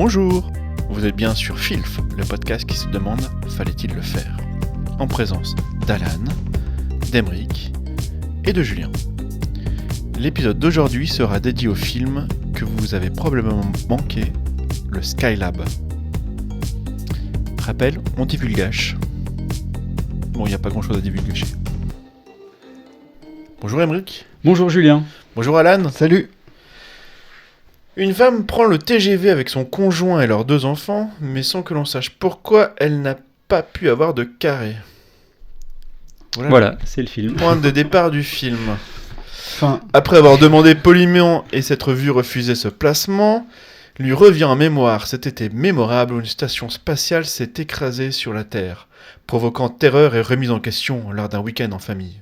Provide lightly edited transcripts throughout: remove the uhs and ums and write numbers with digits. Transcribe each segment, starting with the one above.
Bonjour, vous êtes bien sur Filf, le podcast qui se demande fallait-il le faire, en présence d'Alan, d'Emeric et de Julien. L'épisode d'aujourd'hui sera dédié au film que vous avez probablement manqué, le Skylab. Rappel, on divulgâche. Bon, il n'y a pas grand-chose à divulgacher. Bonjour Emeric. Bonjour Julien. Bonjour Alan. Salut. Une femme prend le TGV avec son conjoint et leurs 2 enfants, mais sans que l'on sache pourquoi elle n'a pas pu avoir de carré. Voilà, c'est le film. Point de départ du film. Enfin, Après avoir demandé poliment et s'être vu refuser ce placement, lui revient en mémoire cet été mémorable où une station spatiale s'est écrasée sur la Terre, provoquant terreur et remise en question lors d'un week-end en famille.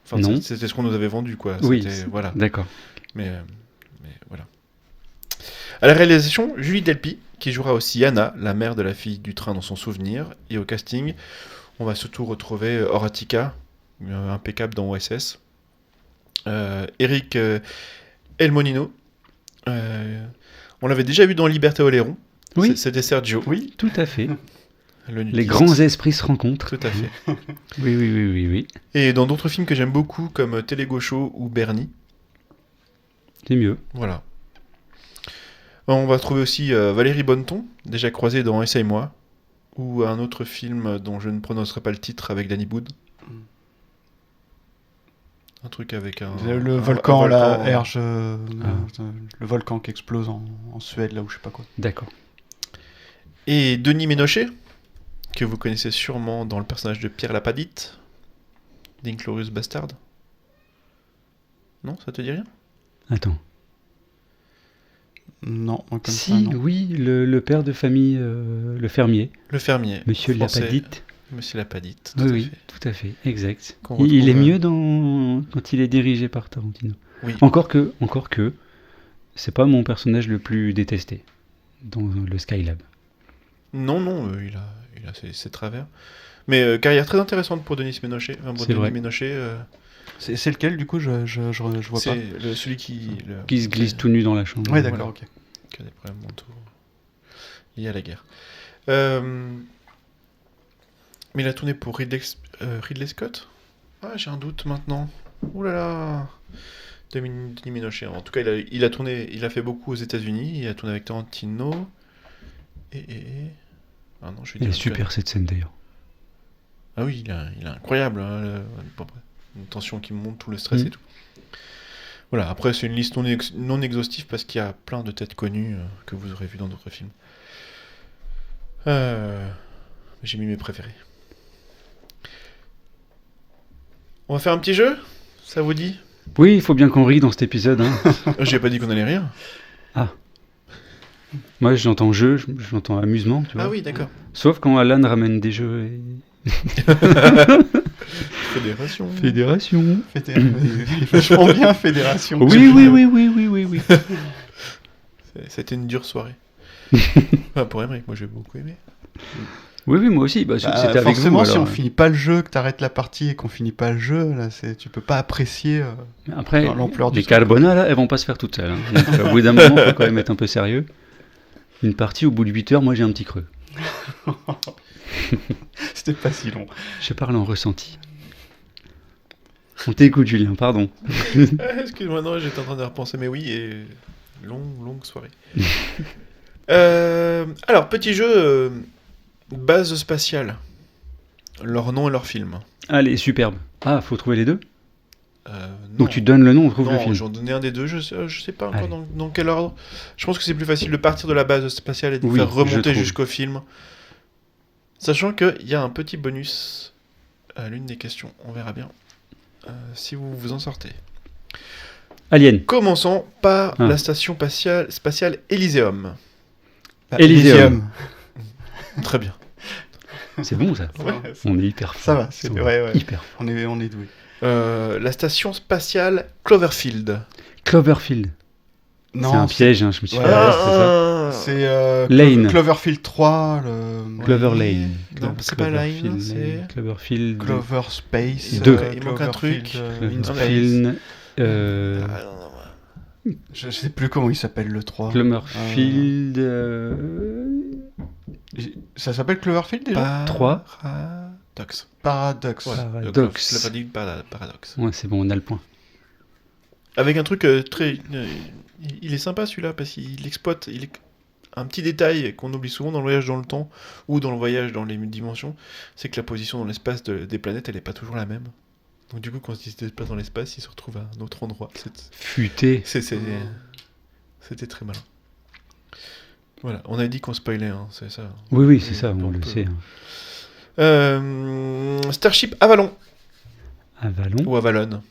Enfin, Non. C'était ce qu'on nous avait vendu, quoi. Oui, C'était, voilà. D'accord. Mais voilà. À la réalisation, Julie Delpy, qui jouera aussi Anna, la mère de la fille du train dans son souvenir. Et au casting, on va surtout retrouver Horatica, impeccable dans OSS. Eric Elmonino. On l'avait déjà vu dans Liberté Oléron. Oui. C'était Sergio. Oui, tout à fait. Le Les nudiste. grands esprits se rencontrent. Tout à fait. Oui. Et dans d'autres films que j'aime beaucoup, comme Télégaucho ou Bernie. C'est mieux. Voilà. On va trouver aussi Valérie Bonneton, déjà croisée dans Essaye-moi, ou un autre film dont je ne prononcerai pas le titre avec Danny Boone. Un truc avec le volcan, la Herge, le volcan qui explose en Suède, là où je sais pas quoi. D'accord. Et Denis Ménochet, que vous connaissez sûrement dans le personnage de Pierre Lapadite, d'Inglorious Bastard. Non, ça te dit rien ? Attends. Non, moi comme Si, ça, non. oui, le père de famille, le fermier, Le fermier. Monsieur français. Lapadite. Monsieur Lapadite, Oui, tout à fait, exact. Qu'on Il est retrouve, mieux quand il est dirigé par Tarantino. Oui. Encore que, c'est pas mon personnage le plus détesté dans le Skylab. Non, il a ses travers. Mais carrière très intéressante pour Denis Ménochet. Enfin, pour C'est Denis vrai. Ménochet, C'est lequel, du coup, je vois pas. c'est celui qui Qui se glisse tout nu dans la chambre. Ouais, d'accord, Voilà. ok. qui a des problèmes mentaux liés à la guerre. Mais il a tourné pour Ridley Scott. Ah, j'ai un doute maintenant. Ouh là là. Denis Ménochet. En tout cas, il a tourné, il a fait beaucoup aux États-Unis. Il a tourné avec Tarantino. Ah non, je vais Elle dire. est super cette scène d'ailleurs. Ah oui, il est incroyable. Une tension qui monte, tout le stress et tout. Voilà, après c'est une liste non exhaustive parce qu'il y a plein de têtes connues que vous aurez vues dans d'autres films. J'ai mis mes préférés. On va faire un petit jeu ? Ça vous dit ? Oui, il faut bien qu'on rie dans cet épisode. Hein. J'ai pas dit qu'on allait rire. Moi, j'entends jeu, j'entends amusement, tu vois. Ah oui, d'accord. Sauf quand Alan ramène des jeux et... Fédération. Fédération. Vachement bien, Fédération. Oui. C'était une dure soirée. Enfin, pour Emeric, moi j'ai beaucoup aimé. Oui, moi aussi. Bah, c'était avec forcément, vous, si alors. on finit pas le jeu, que t'arrêtes la partie et qu'on finit pas le jeu, là, tu peux pas apprécier. Mais après, l'ampleur du les truc. Carbona, là, elles vont pas se faire toutes seules. Hein. Donc, au bout d'un moment, faut quand même être un peu sérieux. Une partie, au bout de 8 heures, moi j'ai un petit creux. C'était pas si long. Je parle en ressenti. On t'écoute, Julien, pardon. Excuse-moi, non, j'étais en train de repenser, mais oui, et longue soirée. Alors, petit jeu, base spatiale. Leur nom et leur film. Allez, superbe. Ah, faut trouver les deux. Non. Donc tu donnes le nom, on trouve le Non, film. j'en donnais un des deux, je sais pas encore Allez. dans quel ordre. Je pense que c'est plus facile de partir de la base spatiale et de Oui, faire je remonter trouve. jusqu'au film. Sachant qu'il y a un petit bonus à l'une des questions, on verra bien si vous vous en sortez. Alien. Commençons par Ah. la station spatiale Elysium. Elysium. Très bien. C'est bon ça. Ouais, On est hyper fort. Ça va, c'est ouais. Hyper fort. On est doué. La station spatiale Cloverfield. Cloverfield. Non, C'est un piège, hein, je me suis Ouais, fait avoir, c'est ça. C'est Lane. Cloverfield 3, Clover Lane. Non, c'est pas Line, c'est... Cloverfield. Clover Space. Deux. Il manque un truc. In Space. Cloverfield. Ah, non. Je sais plus comment il s'appelle le 3. Cloverfield. Ça s'appelle Cloverfield déjà 3. Paradox. Paradox. Voilà. Paradox. Paradox. Ouais, c'est bon, on a le point. Avec un truc très... il est sympa celui-là, parce qu'il exploite... Un petit détail qu'on oublie souvent dans le voyage dans le temps, ou dans le voyage dans les dimensions, c'est que la position dans l'espace des planètes, elle est pas toujours la même. Donc du coup, quand ils se déplacent dans l'espace, ils se retrouvent à un autre endroit. Futé. C'était très malin. Voilà, on a dit qu'on spoilait, hein, c'est ça. Oui, c'est ça, on le sait. Starship Avalon. Avalon Ou Avalon.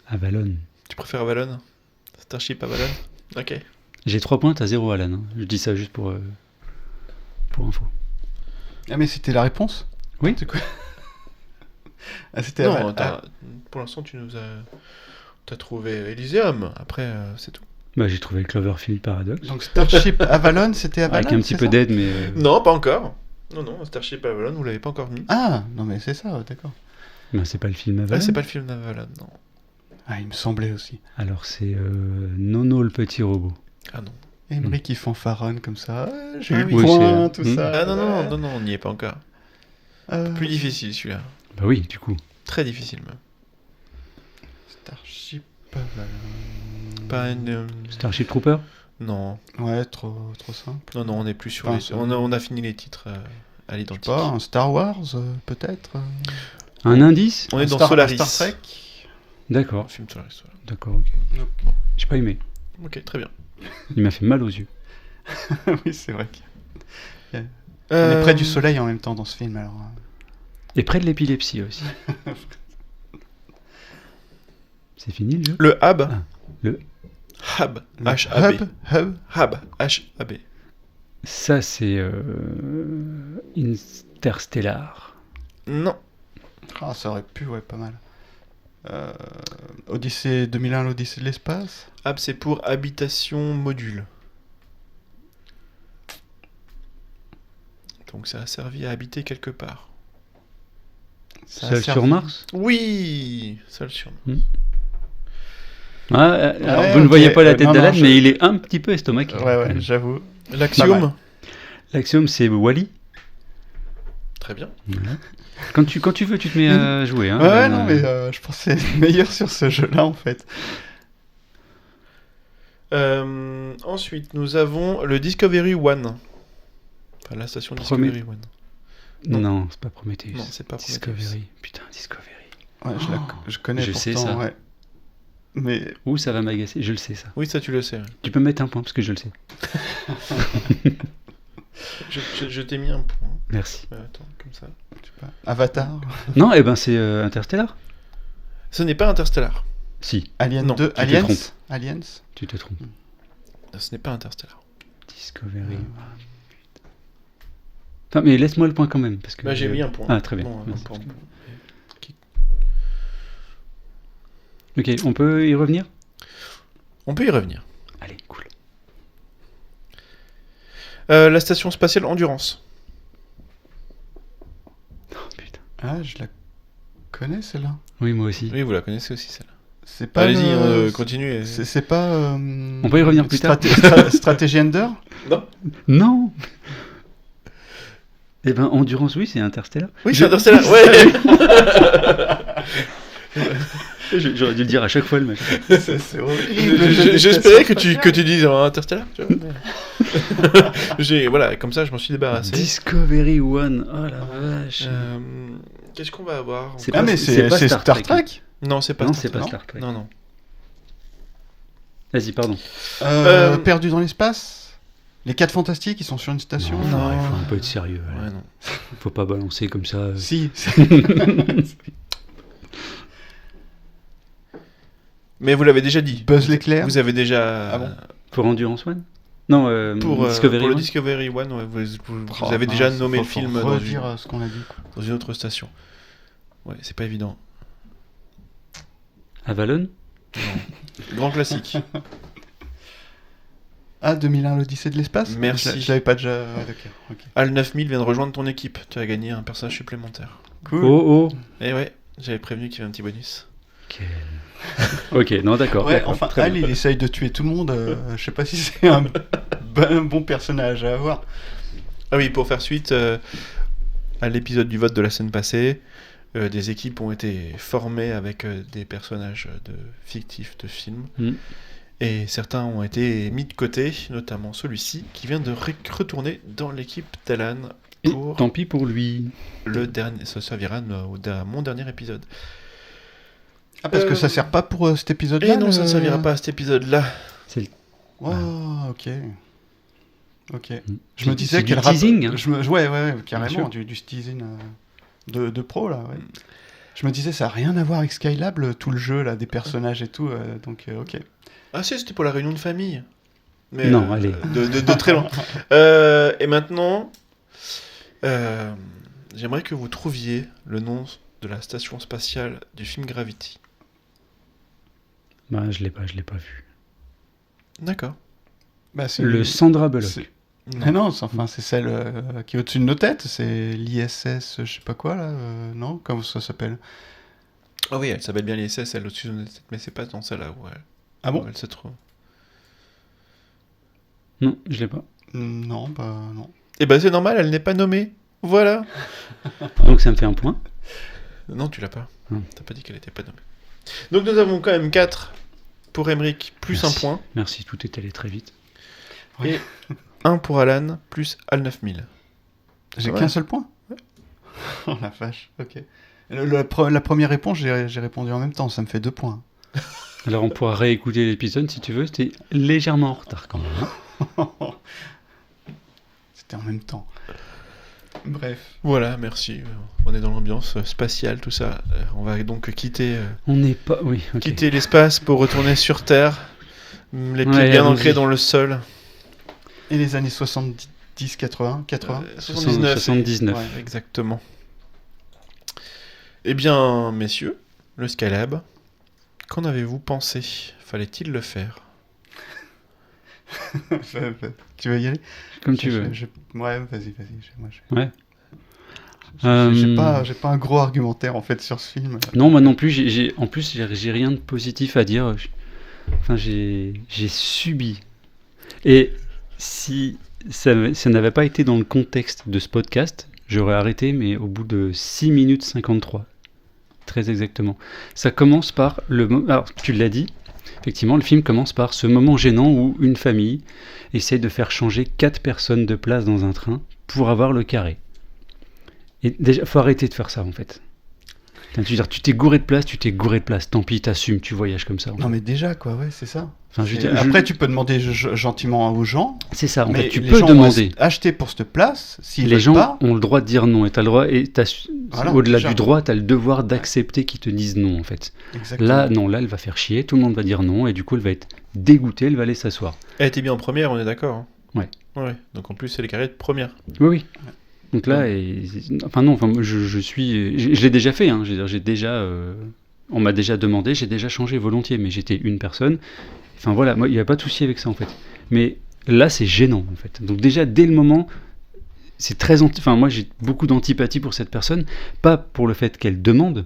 Avalon. Tu préfères Avalon? Starship Avalon? Ok. J'ai 3 points, t'as 0 Alan. Hein. Je dis ça juste pour info. Ah mais c'était la réponse? Oui. C'est quoi? Ah c'était Non, pour l'instant tu t'as trouvé Elysium, après c'est tout. Bah j'ai trouvé Cloverfield Paradox. Donc Starship Avalon, c'était Avalon? Avec un petit peu d'aide, mais... Non, pas encore. Non, Starship Avalon, vous l'avez pas encore mis. Ah, non mais c'est ça, d'accord. Ben, c'est pas le film Avalon. Ah, c'est pas le film d'Avalon, non. Ah, il me semblait aussi. Alors c'est Nono le petit robot. Ah non. Emery qui fanfaronne comme ça. Ah, j'ai Ah eu oui, le point, c'est- tout ça. Ah non, on n'y est pas encore. Euh, Plus difficile celui-là. Bah oui, du coup. Très difficile même. Starship Avalon. Pas une... Starship Trooper. Non. Ouais, trop simple. Non, on est plus sur Enfin, les... ça- On a fini les titres à Je sais l'identique. pas, un Star Wars, peut-être. Un indice. On est dans Star Solaris. Trek. D'accord. Un film Solaris, voilà. D'accord, ok. Ok. J'ai pas aimé. Ok, très bien. Il m'a fait mal aux yeux. Oui, c'est vrai. On est près du soleil en même temps dans ce film, alors. Et près de l'épilepsie aussi. C'est fini le jeu. Le Hub. Ah, le- Hub. H-A-B. Hub. Hub. H-A-B. Ça c'est Interstellar. Non. Ah, ça aurait pu, ouais, pas mal. Odyssée 2001, l'Odyssée de l'espace. Hub, c'est pour habitation module. Donc ça a servi à habiter quelque part. Ça a Seul servi- sur Mars. Oui, seul sur. Ah, alors, Ouais, vous ne ok. voyez pas la tête Non, d'Alan, non, mais il est un petit peu estomaqué. Ouais, j'avoue. Pas L'axiome. mal. L'axiome c'est Wally. Très bien. Quand tu veux, tu te mets à jouer. Hein, Ouais, non, mais je pensais meilleur sur ce jeu-là, en fait. Ensuite, nous avons le Discovery One. Enfin, la station Discovery One. Non, c'est pas Prometheus. Non, c'est pas Prometheus. Discovery. Putain, Discovery. Ouais, je connais Je pourtant, sais ça. ouais. Mais Ouh, ça va m'agacer. Je le sais, ça. Oui, ça tu le sais. Ouais. Tu peux me mettre un point parce que je le sais. Je t'ai mis un point. Merci. Attends, comme ça. je sais pas. Avatar, Non, eh ben c'est Interstellar. Ce n'est pas Interstellar. Si, Alien Non, 2, tu te Aliens, trompes. Aliens. tu te trompes. Ce n'est pas Interstellar. Discovery. Enfin, mais laisse-moi le point quand même parce que. Bah, j'ai mis un point. Ah, très bien. Bon, un Merci. point. Ok, on peut y revenir. On peut y revenir. Allez, cool. La station spatiale Endurance. Oh, putain. Ah, je la connais celle-là. Oui, moi aussi. Oui, vous la connaissez aussi celle-là. C'est pas. Allez-y, le- continuez. C'est pas. On peut y revenir plus tard. Stratégie Ender. Non. Non. Eh ben, Endurance, oui, c'est Interstellar. Oui, c'est Interstellar. Ouais. J'aurais dû le dire à chaque fois, le mec. C'est horrible. J'espérais que tu dises Interstellar. Tu vois, voilà, comme ça, je m'en suis débarrassé. Discovery One. Oh la vache. Qu'est-ce qu'on va avoir C'est Ah, pas- mais c'est pas c'est Star Star Trek. Trek. Non, c'est pas Non, Star c'est pas Trek. Star Trek. Non. Vas-y, pardon. Perdu dans l'espace. Les 4 fantastiques, ils sont sur une station. Non, il faut un peu être sérieux. Là. Ouais, non. Faut pas balancer comme ça. Si. Mais vous l'avez déjà dit. Buzz l'éclair. Vous avez déjà. Ah bon Pour Endurance One. Non, Pour Discovery le One. Discovery One, ouais, vous Oh, avez déjà mince, nommé faut le film redire ce qu'on a dit. Quoi. dans une autre station. Ouais, c'est pas évident. Avalon. Grand classique. Ah, 2001, l'Odyssée de l'espace. Merci. Je l'avais pas déjà. Ouais, d'accord. Ok. Al 9000 vient de rejoindre ton équipe. Tu as gagné un personnage supplémentaire. Cool. Oh, oh. Et ouais, j'avais prévenu qu'il y avait un petit bonus. Ok, non, d'accord. Ouais, d'accord, enfin, très Al, bien. il essaye de tuer tout le monde. Je sais pas si c'est un bon personnage à avoir. Ah oui, pour faire suite à l'épisode du vote de la semaine passée, des équipes ont été formées avec des personnages fictifs de films. Mm. Et certains ont été mis de côté, notamment celui-ci, qui vient de retourner dans l'équipe d'Alan Et pour tant pis pour lui. le dernier. Ça servira à mon dernier épisode. Ah, parce que ça sert pas pour cet épisode-là Et non, ça ne servira pas à cet épisode-là. Oh, ok. Ok. Mm. Je me disais C'est du quel teasing, hein. Ouais, Bien carrément, sûr. du teasing de pro, là, ouais. Je me disais, ça n'a rien à voir avec Skylab, tout le jeu, là, des personnages et tout, donc ok. Ah si, c'était pour la réunion de famille. Mais, Non, allez. De très loin. Et maintenant, j'aimerais que vous trouviez le nom de la station spatiale du film Gravity. Bah, je l'ai pas vu. D'accord. Bah, c'est Le Sandra Bullock. c'est- Ah non, c'est celle qui est au-dessus de nos têtes, c'est l'ISS, je sais pas quoi, là, non? Comment ça s'appelle? Ah oui, elle s'appelle bien l'ISS, elle au-dessus de notre tête, mais c'est pas dans celle-là où elle, Ah où bon? elle se trouve. Non, je l'ai pas. Non, bah non. Et ben c'est normal, elle n'est pas nommée. Voilà. Donc ça me fait un point. Non, tu l'as pas. Non. T'as pas dit qu'elle était pas nommée. Donc nous avons quand même 4 pour Emmerich, plus Merci. un point. Merci, tout est allé très vite. Oui. Et 1 pour Alan, plus Al 9000. J'ai Ouais. qu'un seul point? Oh la vache, ok. La première réponse, j'ai répondu en même temps, ça me fait 2 points. Alors on pourra réécouter l'épisode si tu veux, c'était légèrement en retard quand même. Hein. C'était en même temps. Bref. Voilà, merci. On est dans l'ambiance spatiale, tout ça. On va donc quitter On n'est pas... Oui, ok. quitter l'espace pour retourner sur Terre. Les pieds Ouais, bien allons-y. ancrés dans le sol. Et les années 70, 80, 80 79. 79. Ouais. Exactement. Eh bien, messieurs, le Skylab, qu'en avez-vous pensé? Fallait-il le faire? Tu veux y aller? Comme tu veux. Ouais, vas-y. Moi, Ouais. j'ai pas un gros argumentaire en fait sur ce film. Non, moi non plus. En plus, j'ai rien de positif à dire. Enfin, j'ai subi. Et si ça n'avait pas été dans le contexte de ce podcast, j'aurais arrêté, mais au bout de 6 minutes 53. Très exactement. Ça commence par alors, tu l'as dit, effectivement, le film commence par ce moment gênant où une famille essaie de faire changer 4 personnes de place dans un train pour avoir le carré. Et déjà, faut arrêter de faire ça, en fait. Enfin, tu veux dire, tu t'es gouré de place, tant pis, t'assumes, tu voyages comme ça. Non mais déjà quoi, ouais, c'est ça. Enfin, je veux Et dire, après tu peux demander gentiment aux gens. c'est ça, en mais fait, tu les peux gens demander. vont acheter pour cette place, s'ils Les veulent gens pas. ont le droit de dire non, et t'as le droit, Voilà, au-delà déjà. du droit, t'as le devoir d'accepter qu'ils te disent non, en fait. Exactement. Là, non, là, elle va faire chier, tout le monde va dire non, et du coup, elle va être dégoûtée, elle va aller s'asseoir. Elle était bien en première, on est d'accord, hein? Ouais. Ouais. Donc en plus, c'est les carrés de première. Oui, oui. Donc là, enfin non, enfin, je l'ai déjà fait, hein, j'ai déjà, on m'a déjà demandé, j'ai déjà changé volontiers, mais j'étais une personne. Enfin voilà, moi, il n'y a pas de souci avec ça, en fait. Mais là, c'est gênant, en fait. Donc déjà, dès le moment, c'est très... Enfin, moi, j'ai beaucoup d'antipathie pour cette personne, pas pour le fait qu'elle demande,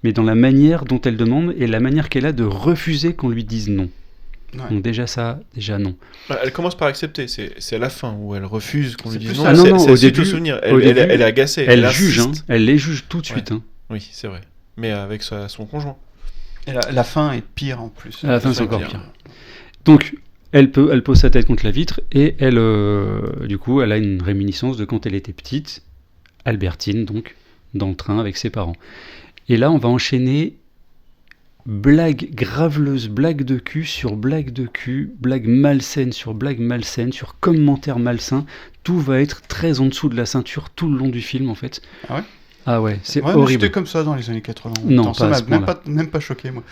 mais dans la manière dont elle demande et la manière qu'elle a de refuser qu'on lui dise non. Ouais. Donc déjà non. Elle commence par accepter, c'est à la fin où elle refuse qu'on C'est lui plus dise ça. non. Ah non, c'est au suite début- souvenir. au début, Elle est agacée. Elle juge, hein, insiste. elle les juge tout de suite. Hein. Oui, c'est vrai. Mais avec son conjoint. Et la fin est pire en plus. À la fin, c'est C'est encore pire. pire. Donc, elle pose sa tête contre la vitre et elle, du coup, elle a une réminiscence de quand elle était petite, Albertine, donc, dans le train avec ses parents. Et là, on va enchaîner blague graveleuse, blague de cul sur blague de cul, blague malsaine sur commentaire malsain. Tout va être très en dessous de la ceinture tout le long du film, en fait. Ah ouais? Ah ouais, c'est Ouais, mais horrible. c'était comme ça dans les années 80. Non, Attends, ça pas à m'a ce même pas choqué moi.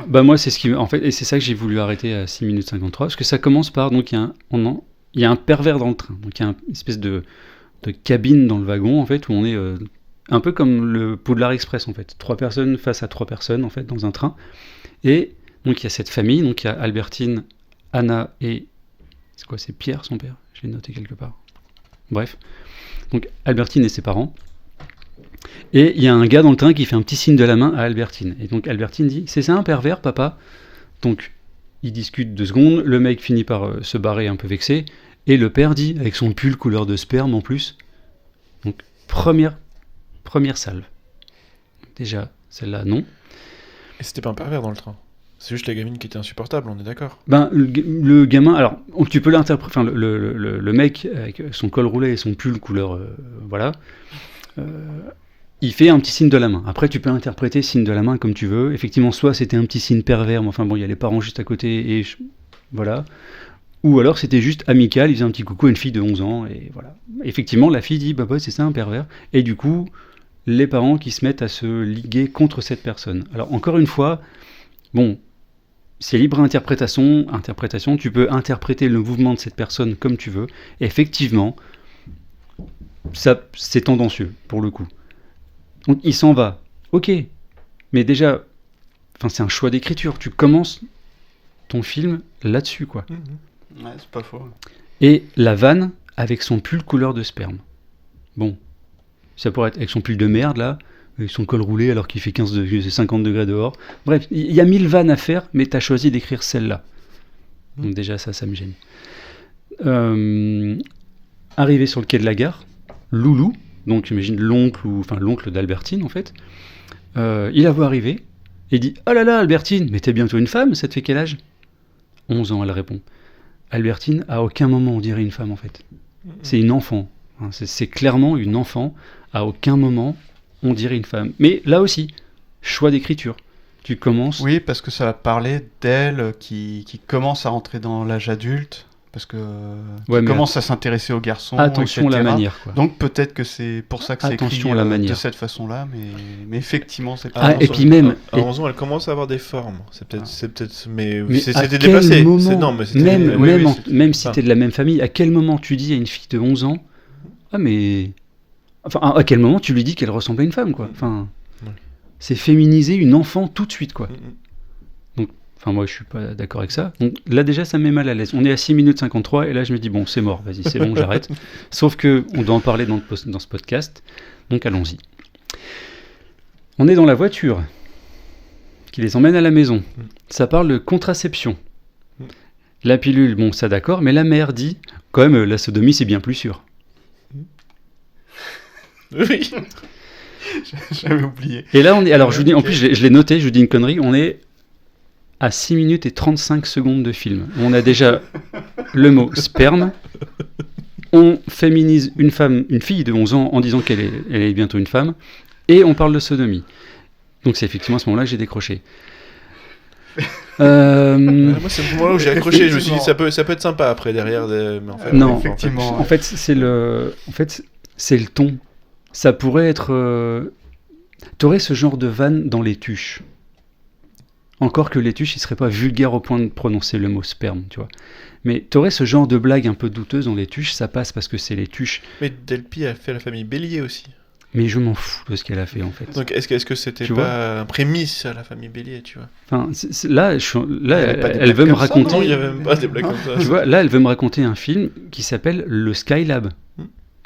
Bah moi c'est ce qui en fait, et c'est ça que j'ai voulu arrêter à 6 minutes 53 parce que ça commence par, donc il y a un pervers dans le train, donc il y a une espèce de cabine dans le wagon en fait où on est un peu comme le Poudlard Express en fait, 3 personnes face à 3 personnes en fait dans un train, et donc il y a cette famille, donc il y a Albertine, Anna et c'est Pierre son père, je l'ai noté quelque part, bref, donc Albertine et ses parents. Et il y a un gars dans le train qui fait un petit signe de la main à Albertine. Et donc Albertine dit « C'est ça un pervers, papa ?» Donc ils discutent 2 secondes, le mec finit par se barrer un peu vexé, et le père dit, avec son pull couleur de sperme en plus, donc première salve. Déjà, celle-là, non. Et c'était pas un pervers dans le train. C'est juste la gamine qui était insupportable, on est d'accord. Ben, le gamin, alors, tu peux l'interpréter, enfin, le mec avec son col roulé et son pull couleur, voilà, il fait un petit signe de la main. Après, tu peux interpréter signe de la main comme tu veux. Effectivement, soit c'était un petit signe pervers, mais enfin bon, il y a les parents juste à côté, et voilà. Ou alors c'était juste amical, il faisait un petit coucou à une fille de 11 ans, et voilà. Effectivement, la fille dit, bah c'est ça un pervers. Et du coup, les parents qui se mettent à se liguer contre cette personne. Alors, encore une fois, bon, c'est libre interprétation, tu peux interpréter le mouvement de cette personne comme tu veux. Et effectivement, ça, c'est tendancieux, pour le coup. Donc, il s'en va. Ok. Mais déjà, c'est un choix d'écriture. Tu commences ton film là-dessus, quoi. Ouais, c'est pas faux. Et la vanne avec son pull couleur de sperme. Bon, ça pourrait être avec son pull de merde, là, avec son col roulé alors qu'il fait 50 degrés dehors. Bref, il y a 1000 vannes à faire, mais t'as choisi d'écrire celle-là. Donc déjà, ça me gêne. Arrivé sur le quai de la gare, Loulou, donc j'imagine l'oncle d'Albertine, en fait, il la voit arriver, et dit « Oh là là, Albertine, mais t'es bientôt une femme, ça te fait quel âge ?» 11 ans, elle répond. Albertine, à aucun moment on dirait une femme, en fait. C'est une enfant. Hein, c'est clairement une enfant. À aucun moment on dirait une femme. Mais là aussi, choix d'écriture. Tu commences... Oui, parce que ça va parler d'elle qui commence à rentrer dans l'âge adulte, parce que commence à s'intéresser aux garçons, attention etc. à la manière, quoi. Donc peut-être que c'est pour ça que c'est écrit à la manière. de cette façon-là, mais effectivement, c'est pas... Ah, et puis même... À 11 ans, elle commence à avoir des formes. C'est peut-être... Mais à c'était quel dépassé. moment, Non, mais c'était... même si t'es de la même famille, à quel moment tu dis à une fille de 11 ans « Ah, mais... » Enfin, à quel moment tu lui dis qu'elle ressemble à une femme, quoi. Enfin, c'est féminiser une enfant tout de suite, quoi. Donc, moi, je suis pas d'accord avec ça. Donc, là, déjà, ça me met mal à l'aise. On est à 6 minutes 53, et là, je me dis, bon, c'est mort, vas-y, c'est bon, j'arrête. Sauf que on doit en parler dans ce podcast, donc allons-y. On est dans la voiture qui les emmène à la maison. Ça parle de contraception. La pilule, bon, ça d'accord, mais la mère dit, quand même, la sodomie, c'est bien plus sûr. Oui. J'avais oublié. Et là, on est. Alors, je vous dis, en plus, je l'ai noté, je vous dis une connerie, on est à 6 minutes et 35 secondes de film. On a déjà le mot sperme. On féminise une fille de 11 ans en disant qu'elle est bientôt une femme. Et on parle de sodomie. Donc, c'est effectivement à ce moment-là que j'ai décroché. Moi, c'est le moment où j'ai accroché. Je me suis dit, ça peut être sympa après, derrière. Mais en fait, non, effectivement. En fait, c'est le ton. Ça pourrait être... T'aurais ce genre de vanne dans les tuches. Encore que les tuches, ils seraient pas vulgaires au point de prononcer le mot sperme, tu vois. Mais t'aurais ce genre de blague un peu douteuse dans les tuches, ça passe parce que c'est les tuches. Mais Delpy a fait la famille Bélier aussi. Mais je m'en fous de ce qu'elle a fait, en fait. Donc est-ce que c'était pas un prémisse à la famille Bélier, tu vois? Enfin, là, elle veut me raconter... Non, il n'y avait même pas des blagues comme ça. Tu vois, là, elle veut me raconter un film qui s'appelle Le Skylab,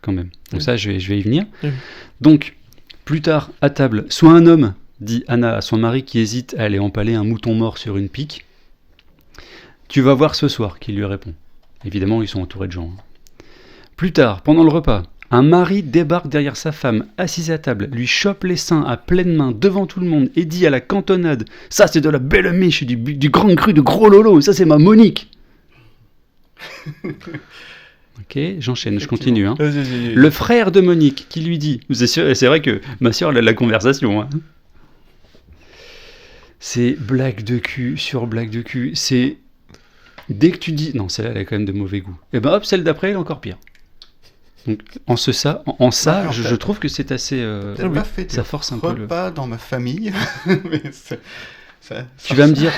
quand même. Donc ça, je vais y venir. Donc, plus tard, à table, soit un homme, dit Anna à son mari qui hésite à aller empaler un mouton mort sur une pique. Tu vas voir ce soir, qui lui répond. Évidemment, ils sont entourés de gens. Plus tard, pendant le repas, un mari débarque derrière sa femme, assise à table, lui chope les seins à pleine main devant tout le monde et dit à la cantonade « Ça, c'est de la belle miche, du grand cru de gros lolo, ça, c'est ma Monique !» Ok, j'enchaîne, je continue. Hein. Le frère de Monique qui lui dit, c'est vrai que ma soeur elle a la conversation. Hein. C'est blague de cul sur blague de cul. C'est dès que tu dis non, celle-là elle a quand même de mauvais goût. Et ben hop, celle d'après elle est encore pire. Donc en ça, je trouve que c'est assez. Ça force un peu le. Pas dans ma famille. Mais tu vas me dire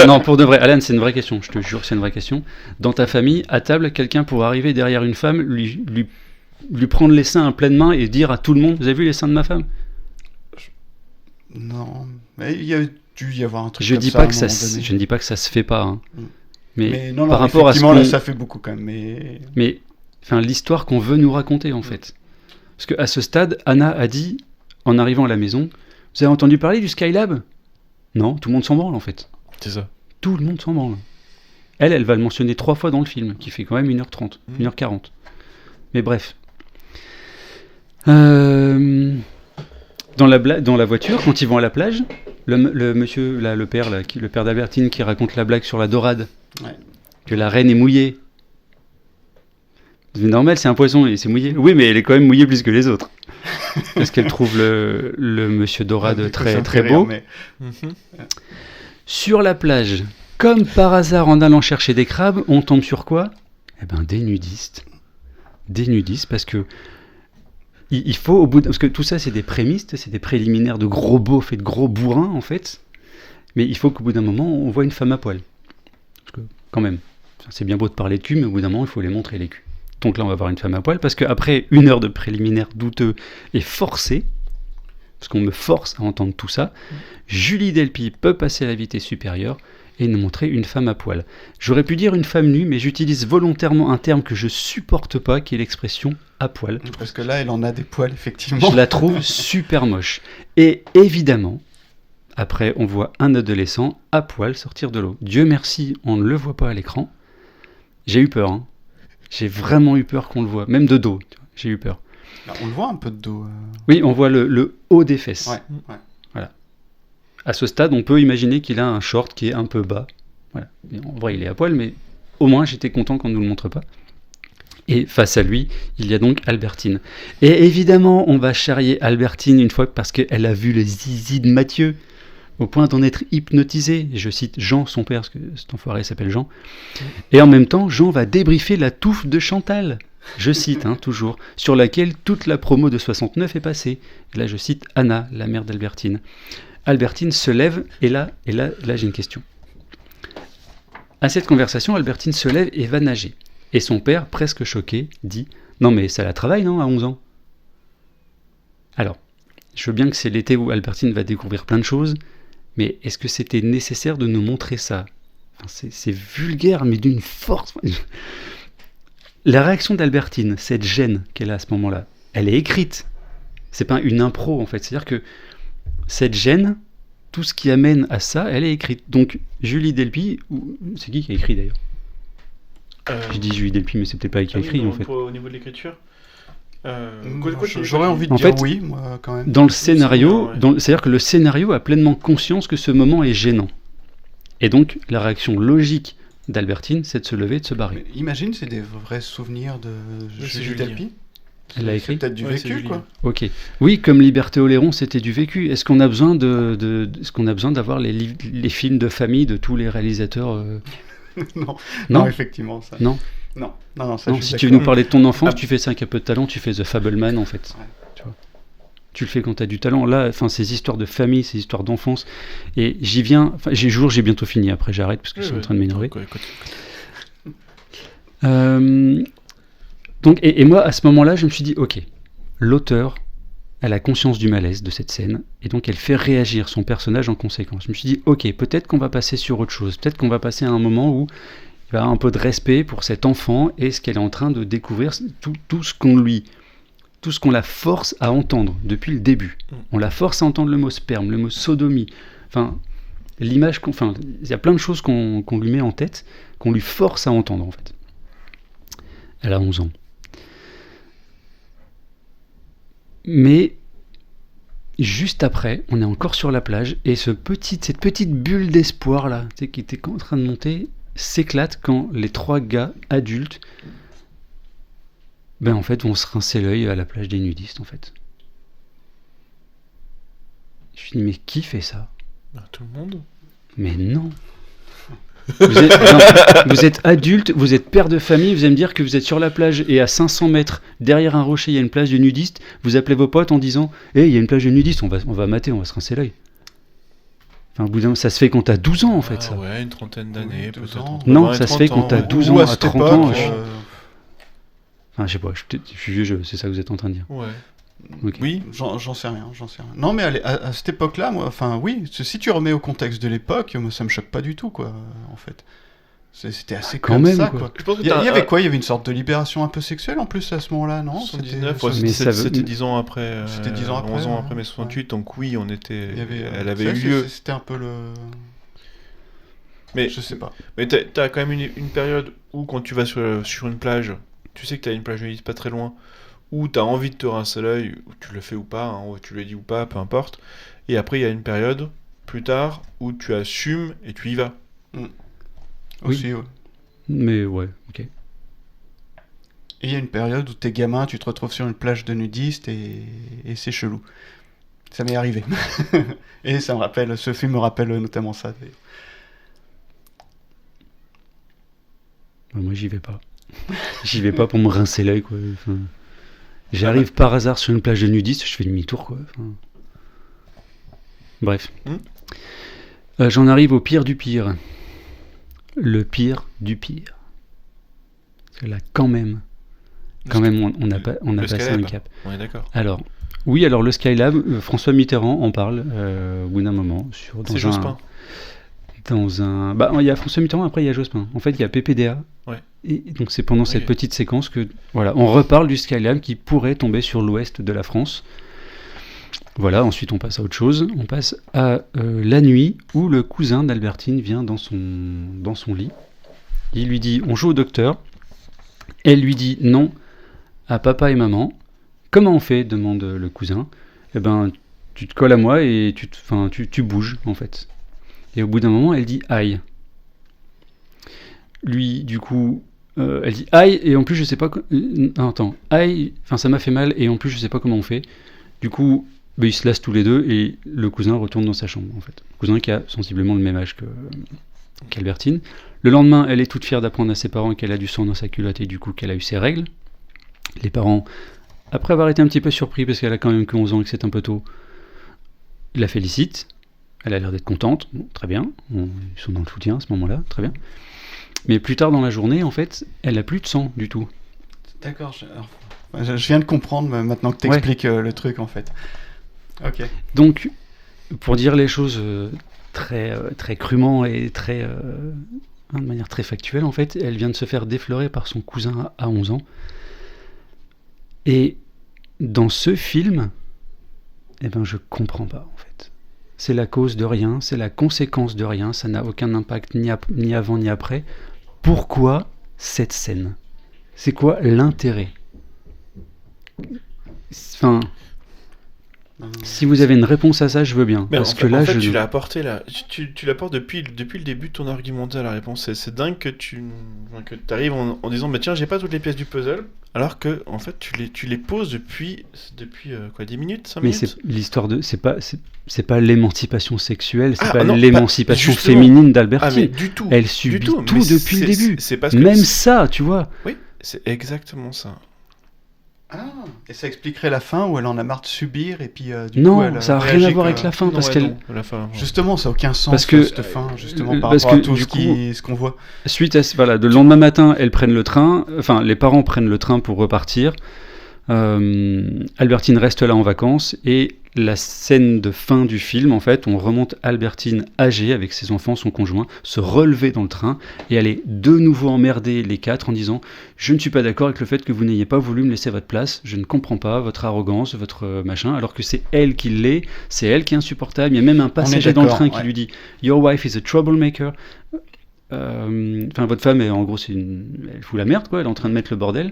non, pour de vrai, Alan, c'est une vraie question, je te jure, c'est une vraie question. Dans ta famille, à table, quelqu'un pourrait arriver derrière une femme, lui prendre les seins à pleine main et dire à tout le monde, vous avez vu les seins de ma femme? Non, mais il y a dû y avoir un truc je comme dis ça. Pas que ça je ne dis pas que ça se fait pas, hein. Mais non, par rapport à ce là, ça fait beaucoup quand même. Mais l'histoire qu'on veut nous raconter en fait, parce que à ce stade, Anna a dit, en arrivant à la maison, vous avez entendu parler du Skylab ? Non, tout le monde s'en branle en fait. C'est ça. Tout le monde s'en branle. Elle va le mentionner 3 fois dans le film, qui fait quand même 1h30, 1h40. Mais bref. Dans la voiture, quand ils vont à la plage, le monsieur, là, le père d'Albertine qui raconte la blague sur la dorade, que la reine est mouillée. C'est normal, c'est un poisson et c'est mouillé. Oui, mais elle est quand même mouillée plus que les autres. Parce qu'elle trouve le monsieur dorade très, très beau. Sur la plage, comme par hasard en allant chercher des crabes, on tombe sur quoi ? Eh ben, des nudistes. Des nudistes, parce que il faut au bout parce que tout ça c'est des prémices, c'est des préliminaires de gros beaufs et de gros bourrins en fait, mais il faut qu'au bout d'un moment on voit une femme à poil, parce que quand même c'est bien beau de parler de cul, mais au bout d'un moment il faut les montrer les culs. Donc là on va voir une femme à poil, parce qu'après 1 heure de préliminaires douteux et forcés, parce qu'on me force à entendre tout ça, Julie Delpy peut passer à la vitesse supérieure et nous montrer une femme à poil. J'aurais pu dire une femme nue, mais j'utilise volontairement un terme que je supporte pas, qui est l'expression à poil. Parce que là, elle en a des poils, effectivement. Je la trouve super moche. Et évidemment, après, on voit un adolescent à poil sortir de l'eau. Dieu merci, on ne le voit pas à l'écran. J'ai eu peur, hein. J'ai vraiment eu peur qu'on le voit, même de dos. J'ai eu peur. On le voit un peu de dos. Oui, on voit le haut des fesses. Ouais. Voilà. À ce stade, on peut imaginer qu'il a un short qui est un peu bas. Voilà. Et en vrai, il est à poil, mais au moins, j'étais content qu'on ne nous le montre pas. Et face à lui, il y a donc Albertine. Et évidemment, on va charrier Albertine une fois parce qu'elle a vu le zizi de Mathieu, au point d'en être hypnotisé. Et je cite Jean, son père, parce que cet enfoiré s'appelle Jean. Et en même temps, Jean va débriefer la touffe de Chantal. Je cite, toujours, sur laquelle toute la promo de 69 est passée. Et là, je cite Anna, la mère d'Albertine. Albertine se lève, et là j'ai une question. À cette conversation, Albertine se lève et va nager. Et son père, presque choqué, dit « Non mais ça la travaille, non, à 11 ans ?» Alors, je veux bien que c'est l'été où Albertine va découvrir plein de choses, mais est-ce que c'était nécessaire de nous montrer ça ? C'est vulgaire, mais d'une force... La réaction d'Albertine, cette gêne qu'elle a à ce moment-là, elle est écrite. C'est pas une impro, en fait. C'est-à-dire que cette gêne, tout ce qui amène à ça, elle est écrite. Donc, Julie Delpy, c'est qui a écrit d'ailleurs ? Je dis Julie Delpy, mais c'est peut-être pas elle qui a écrit, en fait. Au niveau de l'écriture, j'aurais envie de dire oui, moi, quand même. Dans le scénario, c'est-à-dire que le scénario a pleinement conscience que ce moment est gênant. Et donc, la réaction logique d'Albertine, c'est de se lever et de se barrer. Mais imagine, c'est des vrais souvenirs de Julie Delpy. Elle l'a écrit. C'est peut-être du vécu, quoi. Ok. Oui, comme Liberté Oléron, c'était du vécu. Est-ce qu'on a besoin est-ce qu'on a besoin d'avoir les films de famille de tous les réalisateurs non, effectivement, ça. Non, ça, non, si tu veux nous parler de ton enfance, tu fais ça avec un peu de talent, tu fais The Fableman, en fait. Ouais. Tu vois. Tu le fais quand tu as du talent. Là, ces histoires de famille, ces histoires d'enfance, et j'y viens. J'ai bientôt fini. Après, j'arrête parce que je suis en train de m'énerver. Donc, et moi, à ce moment-là, je me suis dit, ok, l'auteur, elle a conscience du malaise de cette scène, et donc elle fait réagir son personnage en conséquence. Je me suis dit, ok, peut-être qu'on va passer sur autre chose, peut-être qu'on va passer à un moment où il va y avoir un peu de respect pour cet enfant et ce qu'elle est en train de découvrir, tout ce qu'on la force à entendre depuis le début. On la force à entendre le mot sperme, le mot sodomie, l'image, il y a plein de choses qu'on lui met en tête, qu'on lui force à entendre en fait. Elle a 11 ans. Mais juste après, on est encore sur la plage et cette petite bulle d'espoir là, qui était en train de monter, s'éclate quand les 3 gars adultes, en fait, vont se rincer l'œil à la plage des nudistes en fait. Je me suis dit, mais qui fait ça ? Tout le monde. Mais non. Vous êtes adulte, vous êtes père de famille, vous allez me dire que vous êtes sur la plage et à 500 mètres, derrière un rocher, il y a une plage de nudistes, vous appelez vos potes en disant « Hey, il y a une plage de nudistes, on va mater, on va se rincer l'œil. » Au bout d'un moment, ça se fait quand t'as 12 ans en fait, ça. Ouais, une trentaine d'années, peut-être. Non, ça se fait quand t'as 12 ans à 30 ans. Je sais pas, je suis vieux jeu, c'est ça que vous êtes en train de dire. Ouais. Okay. Oui, j'en sais rien. Non, mais à cette époque-là, moi, oui, si tu remets au contexte de l'époque, moi, ça me choque pas du tout, quoi, en fait. C'était assez Quand comme même, ça, quoi. quoi. Je pense que Il y avait quoi? Il y avait une sorte de libération un peu sexuelle en plus à ce moment-là, non? 79, C'était- Mais ça veut- c'était 10 ans après. C'était 10 ans après, 11 ans ouais. après mai 68, donc oui, on était. Il y avait, Elle avait c'est eu vrai que lieu. C'était un peu le. Mais, Je sais pas. mais t'as quand même une période où, quand tu vas sur une plage, tu sais que t'as une plage nudiste pas très loin, où t'as envie de te rincer l'œil, ou tu le fais ou pas, hein, ou tu le dis ou pas, peu importe. Et après, il y a une période, plus tard, où tu assumes et tu y vas. Aussi, ouais. Mais ouais, ok. Et il y a une période où t'es gamin, tu te retrouves sur une plage de nudistes et c'est chelou. Ça m'est arrivé. Et ça me rappelle, ce film me rappelle notamment ça, d'ailleurs. Bah, moi, j'y vais pas. J'y vais pas pour me rincer l'œil, quoi. Enfin, j'arrive par hasard sur une plage de nudistes, je fais demi-tour, quoi. Enfin, bref. J'en arrive au pire du pire. Le pire du pire. Parce que là, quand même, on a passé un Skylab. cap. On est d'accord. Alors, oui, alors le Skylab, François Mitterrand en parle au bout d'un moment. C'est Jospin. Bah, il y a François Mitterrand, après il y a Jospin. En fait, il y a PPDA. Ouais. Et donc c'est pendant cette Ok. petite séquence que voilà, on reparle du Skylab qui pourrait tomber sur l'ouest de la France. Voilà, ensuite on passe à autre chose. On passe à la nuit où le cousin d'Albertine vient dans son lit. Il lui dit on joue au docteur. Elle lui dit non à papa et maman. Comment on fait demande le cousin. Eh ben tu te colles à moi et tu bouges en fait. Et au bout d'un moment elle dit aïe. Lui du coup elle dit aïe et en plus je sais pas non, attends aïe, enfin ça m'a fait mal et en plus je sais pas comment on fait. Du coup ils se lassent tous les deux et le cousin retourne dans sa chambre en fait. Le cousin qui a sensiblement le même âge qu'Albertine. Le lendemain elle est toute fière d'apprendre à ses parents qu'elle a du sang dans sa culotte et du coup qu'elle a eu ses règles. Les parents, après avoir été un petit peu surpris parce qu'elle a quand même que 11 ans et que c'est un peu tôt, la félicitent. Elle a l'air d'être contente, bon, très bien, ils sont dans le soutien à ce moment-là, très bien. Mais plus tard dans la journée, en fait, elle n'a plus de sang du tout. D'accord, je viens de comprendre maintenant que tu expliques le truc en fait. Ok. Donc, pour dire les choses très crûment et de manière très factuelle, en fait, elle vient de se faire déflorer par son cousin à 11 ans. Et dans ce film, eh ben, je comprends pas en fait. C'est la cause de rien, c'est la conséquence de rien, ça n'a aucun impact ni avant ni après. Pourquoi cette scène? C'est quoi l'intérêt? Enfin, si vous avez une réponse à ça, je veux bien. Mais parce en que fait, là, en fait, tu l'as apporté là. Tu l'apportes depuis le début de ton argumentaire, la réponse. C'est dingue que tu arrives en disant, mais tiens, j'ai pas toutes les pièces du puzzle, alors que en fait, tu les poses depuis quoi, 10 minutes, 5 Mais minutes. c'est l'histoire de, c'est pas l'émancipation sexuelle, c'est Ah, pas non, l'émancipation justement. féminine Ah, mais d'Albertine. du tout. Elle subit du tout mais depuis le début. C'est parce que Même ça, tu vois. Oui, c'est exactement ça. Ah, et ça expliquerait la fin où elle en a marre de subir et puis du Non, coup elle ça n'a rien réagit à voir que- avec la fin Non, parce ouais, qu'elle. non, la fin, ouais. Justement, ça n'a aucun sens Parce que- cette fin, justement, par parce rapport à que, tout du ce qu'on voit. Suite à voilà, le lendemain matin, elles prennent le train, enfin les parents prennent le train pour repartir. Albertine reste là en vacances et la scène de fin du film, en fait, on remonte Albertine âgée avec ses enfants, son conjoint, se relever dans le train et aller de nouveau emmerder les quatre en disant « Je ne suis pas d'accord avec le fait que vous n'ayez pas voulu me laisser votre place, je ne comprends pas votre arrogance, votre machin, alors que c'est elle qui l'est, c'est elle qui est insupportable. Il y a même un passager dans le train qui lui dit « Your wife is a troublemaker ». Enfin, votre femme, en gros, elle fout la merde, quoi, elle est en train de mettre le bordel.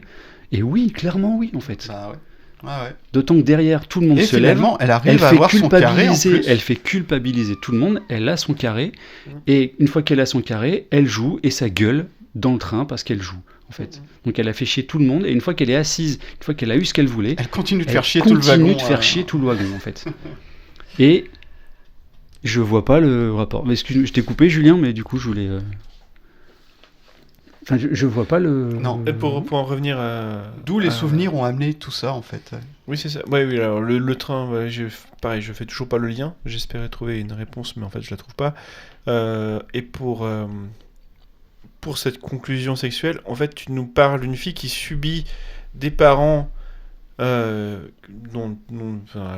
Et oui, clairement oui, en fait. Bah ouais. Ah ouais. D'autant que derrière, tout le monde Et se lève. finalement, elle arrive Elle à fait avoir son carré en plus. Elle fait culpabiliser tout le monde, elle a son carré, et une fois qu'elle a son carré, elle joue, et ça gueule dans le train parce qu'elle joue, en fait. Donc elle a fait chier tout le monde, et une fois qu'elle est assise, une fois qu'elle a eu ce qu'elle voulait, Elle continue de elle faire chier tout le wagon. continue de faire chier tout le wagon, en fait. Et je vois pas le rapport. Mais excuse-moi, je t'ai coupé, Julien, mais du coup, je voulais... Enfin, je vois pas le... Non. Et pour en revenir à... D'où les à- souvenirs ont amené tout ça, en fait. Oui, c'est ça. Ouais, oui, alors le train, ouais, pareil, je fais toujours pas le lien. J'espérais trouver une réponse, mais en fait, je la trouve pas. Et pour cette conclusion sexuelle, en fait, tu nous parles d'une fille qui subit des parents, enfin,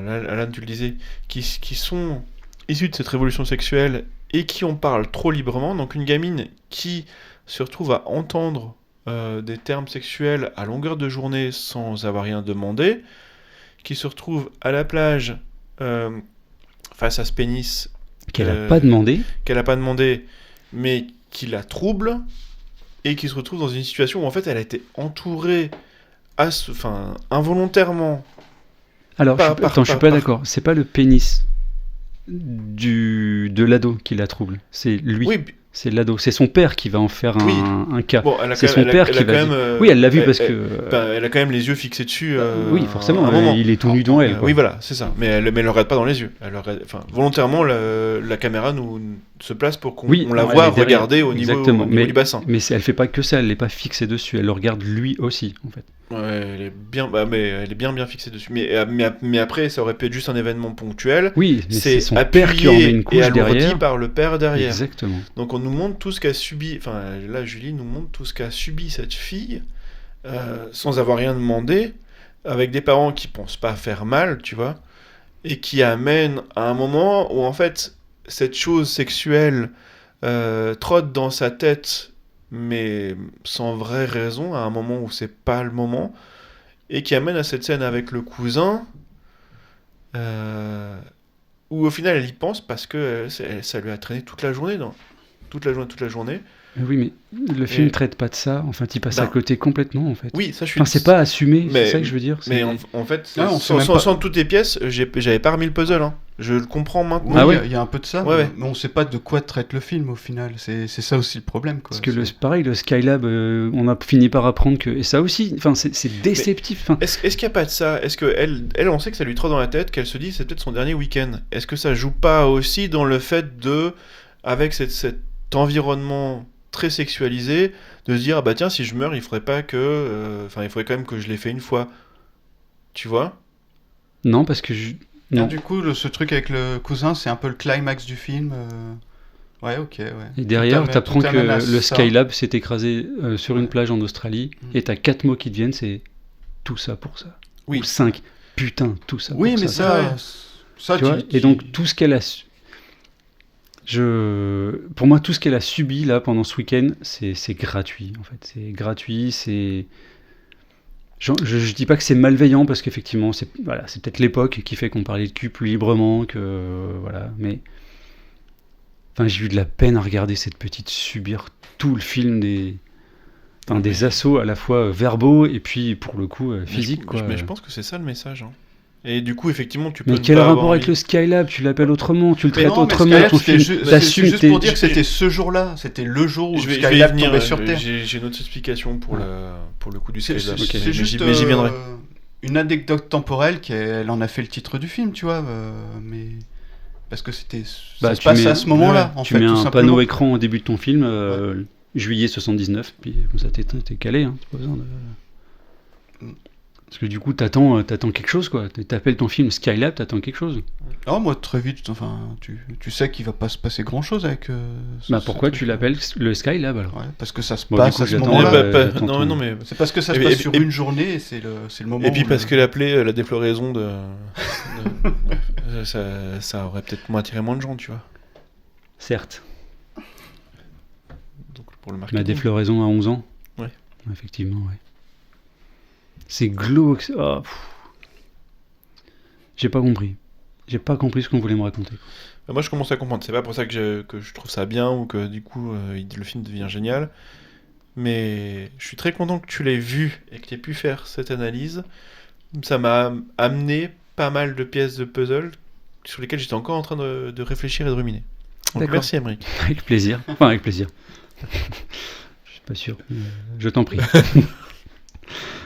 Alan, tu le disais, qui sont issus de cette révolution sexuelle et qui en parle trop librement. Donc une gamine qui se retrouve à entendre des termes sexuels à longueur de journée sans avoir rien demandé, qui se retrouve à la plage face à ce pénis Qu'elle a pas demandé. qu'elle n'a pas demandé, mais qui la trouble, et qui se retrouve dans une situation où en fait elle a été entourée involontairement. Alors, Par- je suis par- pas par- d'accord. C'est pas le pénis de l'ado qui la trouble. C'est lui. Oui, C'est l'ado. C'est son père qui va en faire Oui. un cas. bon, elle a C'est quand son même, père elle a qui quand va même, dire- Oui, elle l'a vu parce elle- que. elle a quand même les yeux fixés dessus. Oui, forcément. à un moment. Il est tout nu devant elle. quoi. Oui, voilà, c'est ça. Mais elle le regarde pas dans les yeux. Volontairement, la caméra nous se place pour qu'on Oui, on la non, voit elle est derrière. regarder au niveau Exactement. du bassin. Mais elle fait pas que ça. Elle n'est pas fixée dessus. Elle le regarde lui aussi, en fait. Ouais, elle est bien, mais elle est bien fixée dessus. Mais après, ça aurait pu être juste un événement ponctuel. Oui, mais c'est son appuyé père qui en met une et couche alourdi derrière. par le père derrière. Exactement. Donc on nous montre tout ce qu'a subi. Enfin, là, Julie nous montre tout ce qu'a subi cette fille sans avoir rien demandé, avec des parents qui pensent pas faire mal, tu vois, et qui amènent à un moment où en fait cette chose sexuelle trotte dans sa tête, mais sans vraie raison, à un moment où c'est pas le moment, et qui amène à cette scène avec le cousin. Où au final elle y pense parce que ça lui a traîné toute la journée, toute la journée. Oui, mais le film Et- traite pas de ça. Enfin, il passe Non. à côté complètement, en fait. Oui, ça je suis. Enfin, c'est pas assumé, Mais- c'est ça que je veux dire. Mais c'est- en fait, Ah, on sait même sans, pas. sans toutes les pièces, j'avais pas remis le puzzle. Hein. Je le comprends maintenant. Oui, Ah ouais il y a un peu de ça, Ouais, ouais. mais on sait pas de quoi traite le film au final. C'est ça aussi le problème. Quoi. Parce que C'est- pareil, le Skylab, on a fini par apprendre que. Et ça aussi, enfin, c'est déceptif. Enfin, Est-ce qu'il n'y a pas de ça? Est-ce que elle, on sait que ça lui trotte dans la tête, qu'elle se dit c'est peut-être son dernier week-end. Est-ce que ça joue pas aussi dans le fait de, avec cet environnement très sexualisé, de se dire ah bah tiens si je meurs il faudrait pas que, il faudrait quand même que je l'ai fait une fois. Tu vois? non, parce que. Ah, Non. du coup, ce truc avec le cousin, c'est un peu le climax du film. Ouais, ok, ouais. Et derrière, Tout amène- t'apprends tout amène à que le ça. Skylab s'est écrasé sur une Ouais. plage en Australie, Mm. et t'as 4 mots qui te viennent, c'est tout ça pour ça. Oui. Ou 5. Putain, tout ça Oui, pour mais ça. ouais. ça, Tu vois, et donc tout ce qu'elle a pour moi tout ce qu'elle a subi là pendant ce week-end c'est gratuit en fait, c'est gratuit, c'est je dis pas que c'est malveillant parce qu'effectivement c'est peut-être l'époque qui fait qu'on parlait de cul plus librement que voilà, mais enfin j'ai eu de la peine à regarder cette petite subir tout le film des assauts à la fois verbaux et puis pour le coup physiques quoi. Mais je pense que c'est ça le message. Hein. Et du coup effectivement tu peux. Mais ne quel pas avoir rapport avec envie. le Skylab? Tu l'appelles autrement, tu le Mais traites non, mais autrement, Skylab, ton c'était film, c'est t'assumes juste tes... pour dire que c'était ce jour-là, c'était le jour où Je vais y Skylab venir. tombait sur Terre. J'ai une autre explication pour le coup du C'est Skylab. c'est- Ok. c'est Mais juste mais j'y viendrai. une anecdote temporelle qu'elle en a fait le titre du film, tu vois, mais parce que c'était Bah, ça se tu passe mets- à ce moment-là, en tu fait, mets tout un simplement. panneau écran au début de ton film, juillet 79, puis comme ça t'es calé, hein, t'as pas besoin de... Parce que du coup t'attends quelque chose quoi, t'appelles ton film Skylab, t'attends quelque chose. Non, moi très vite, enfin, tu sais qu'il va pas se passer grand-chose avec. Bah pourquoi tu l'appelles le Skylab alors? Ouais, parce que ça se Bon, passe du coup, à ce j'attends, moment-là. j'attends ton- non mais. C'est parce que ça se Et- passe et- sur et- une journée et c'est le moment. Et puis où parce le- que l'appeler la défloraison ça aurait peut-être attiré moins de gens, tu vois. Certes, Donc pour le marketing. la défloraison à 11 ans. Ouais. Effectivement, ouais. C'est glauque. Oh, pff. J'ai pas compris. J'ai pas compris ce qu'on voulait me raconter. Moi je commence à comprendre. C'est pas pour ça que je trouve ça bien ou que du coup le film devient génial. Mais je suis très content que tu l'aies vu et que tu aies pu faire cette analyse. Ça m'a amené pas mal de pièces de puzzle sur lesquelles j'étais encore en train de réfléchir et de ruminer. Donc D'accord. merci Emmerich. Avec plaisir. Enfin, avec plaisir. Je suis pas sûr. Je t'en prie.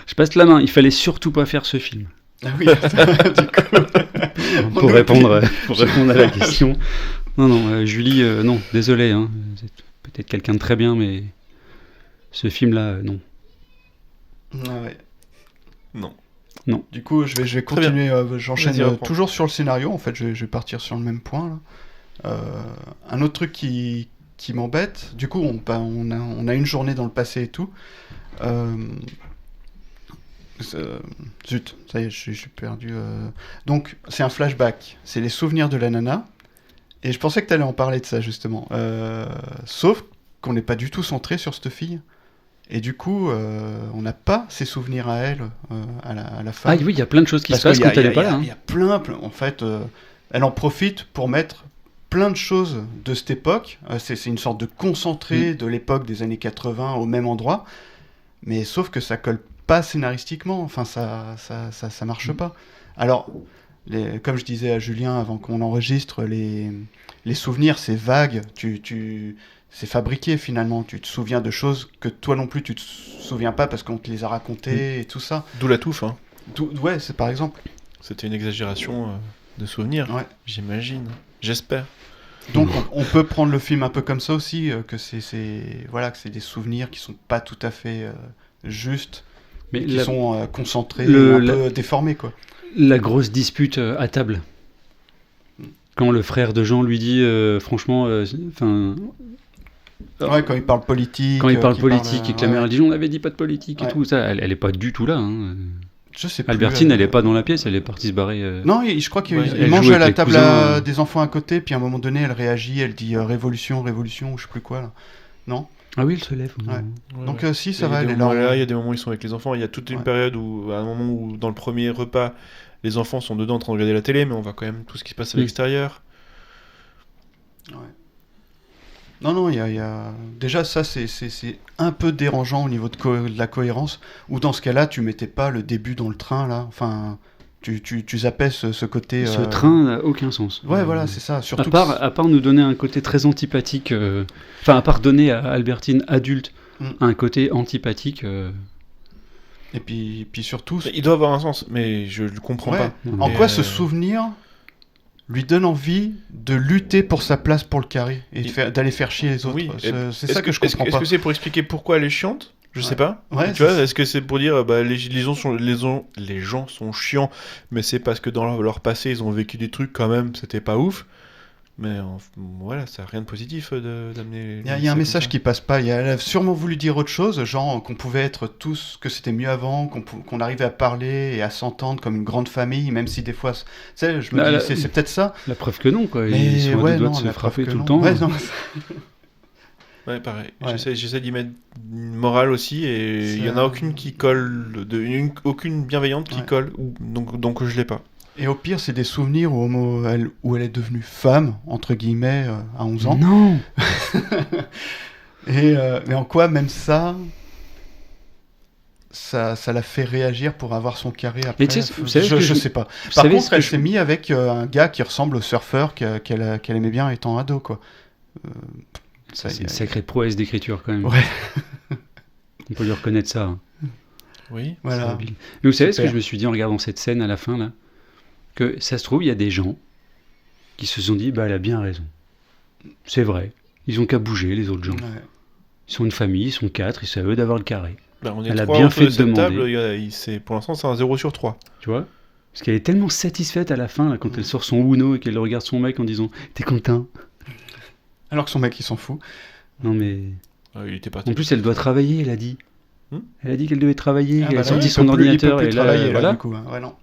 Je passe la main. Il fallait surtout pas faire ce film. Ah oui, du coup. Pour répondre à la question. Non, Julie, non, désolé. Hein. Vous êtes peut-être quelqu'un de très bien, mais ce film-là, non. Ah ouais. Non. Du coup, je vais Très continuer. J'enchaîne Vas-y, reprends. toujours sur le scénario. En fait, je vais partir sur le même point. Là. Un autre truc qui m'embête. Du coup, on a une journée dans le passé et tout. Zut, ça y est, je suis perdu. Donc, c'est un flashback. C'est les souvenirs de la nana. Et je pensais que tu allais en parler de ça, justement. Sauf qu'on n'est pas du tout centré sur cette fille. Et du coup, on n'a pas ses souvenirs à elle, à la fin. Ah oui, il y a plein de choses qui se passent quand elle n'est pas là. Il y a plein. En fait, elle en profite pour mettre plein de choses de cette époque. C'est une sorte de concentré de l'époque des années 80 au même endroit. Mais sauf que ça colle pas scénaristiquement. Enfin, ça marche pas. Alors, comme je disais à Julien avant qu'on enregistre, les souvenirs, c'est vague. C'est fabriqué finalement. Tu te souviens de choses que toi non plus tu te souviens pas parce qu'on te les a racontées et tout ça. D'où la touffe, hein. Ouais, c'est par exemple. C'était une exagération de souvenirs, Ouais. j'imagine. J'espère. Donc on peut prendre le film un peu comme ça aussi, que c'est des souvenirs qui sont pas tout à fait justes, Mais qui sont concentrés, un peu déformés quoi. La grosse dispute à table. Quand le frère de Jean lui dit, franchement, Ouais, quand il parle politique. Quand il parle politique et que la mère ouais. elle dit on avait dit pas de politique et Ouais. tout ça, elle est pas du tout là. Hein. Je sais plus, Albertine, elle est pas dans la pièce, elle est partie se barrer. Non, je crois qu'il Ouais, il elle mange joue à la avec les table cousins. des enfants à côté, puis à un moment donné, elle réagit, elle dit révolution, révolution, ou je sais plus quoi là. Non. Ah oui, elle se lève. Ouais. Ouais, Donc ouais. si, Il y ça a va, des elle est moments là. il y a des moments où ils sont avec les enfants. Il y a toute une Ouais. période où, à un moment où, dans le premier repas, les enfants sont dedans en train de regarder la télé, mais on voit quand même tout ce qui se passe à l'extérieur. Ouais. Non, il y a... Déjà, ça, c'est un peu dérangeant au niveau de la cohérence, ou dans ce cas-là, tu mettais pas le début dans le train, là. Enfin, tu zappais ce côté... Ce train n'a aucun sens. Ouais, voilà, c'est ça. Surtout À part nous donner un côté très antipathique, enfin, à part donner à Albertine adulte un côté antipathique. Et puis surtout... Il doit avoir un sens, mais je le comprends Ouais. pas. En Mais, quoi ce souvenir lui donne envie de lutter pour sa place pour le carré et d'aller faire chier les autres. Oui. C'est ça que je comprends Est-ce pas. que c'est pour expliquer pourquoi elle est chiante? Je sais pas. Ouais, Tu vois, est-ce que c'est pour dire les gens sont chiants, mais c'est parce que dans leur passé ils ont vécu des trucs quand même, c'était pas ouf. Mais voilà, ça n'a rien de positif d'amener. Il y a un message qui passe pas. Elle a sûrement voulu dire autre chose, genre qu'on pouvait être tous, que c'était mieux avant, qu'on arrivait à parler et à s'entendre comme une grande famille, même si des fois, tu sais, je me dis, c'est peut-être ça. La preuve que non, quoi. Mais Ils sont à deux doigts de non, se la frapper preuve tout que le non. temps. Ouais, non. Ouais, pareil. Ouais. J'essaie d'y mettre une morale aussi, et il y en a aucune qui colle, aucune bienveillante qui Ouais. colle, donc je l'ai pas. Et au pire, c'est des souvenirs où elle est devenue femme, entre guillemets, à 11 ans. Non. Mais en quoi, même ça la fait réagir pour avoir son carré après. Mais tu sais, vous savez je sais pas. Vous Par savez contre, ce que elle je- s'est mise avec un gars qui ressemble au surfeur qu'elle aimait bien étant ado, quoi. Ça, C'est une sacrée prouesse d'écriture quand même. Ouais. On peut lui reconnaître ça. Hein. Oui. C'est Voilà. habile. Mais vous savez ce que Super. je me suis dit en regardant cette scène à la fin là, que ça se trouve il y a des gens qui se sont dit bah elle a bien raison. C'est vrai. Ils ont qu'à bouger les autres gens. Ouais. Ils sont une famille, ils sont 4, c'est à eux d'avoir le carré. Bah, on est Elle a 3 bien autour fait de de cette demander. table, pour l'instant c'est un 0 sur 3. Tu vois? Parce qu'elle est tellement satisfaite à la fin là, quand elle sort son Uno et qu'elle regarde son mec en disant t'es content? Alors que son mec, il s'en fout. Non mais Il était parti. en plus elle doit travailler, elle a dit. Elle a dit qu'elle devait travailler, Ah, qu'elle bah a non, sorti il son peut plus- il ordinateur peut plus et là, travailler, là, voilà. du coup. Hein. Ouais, non.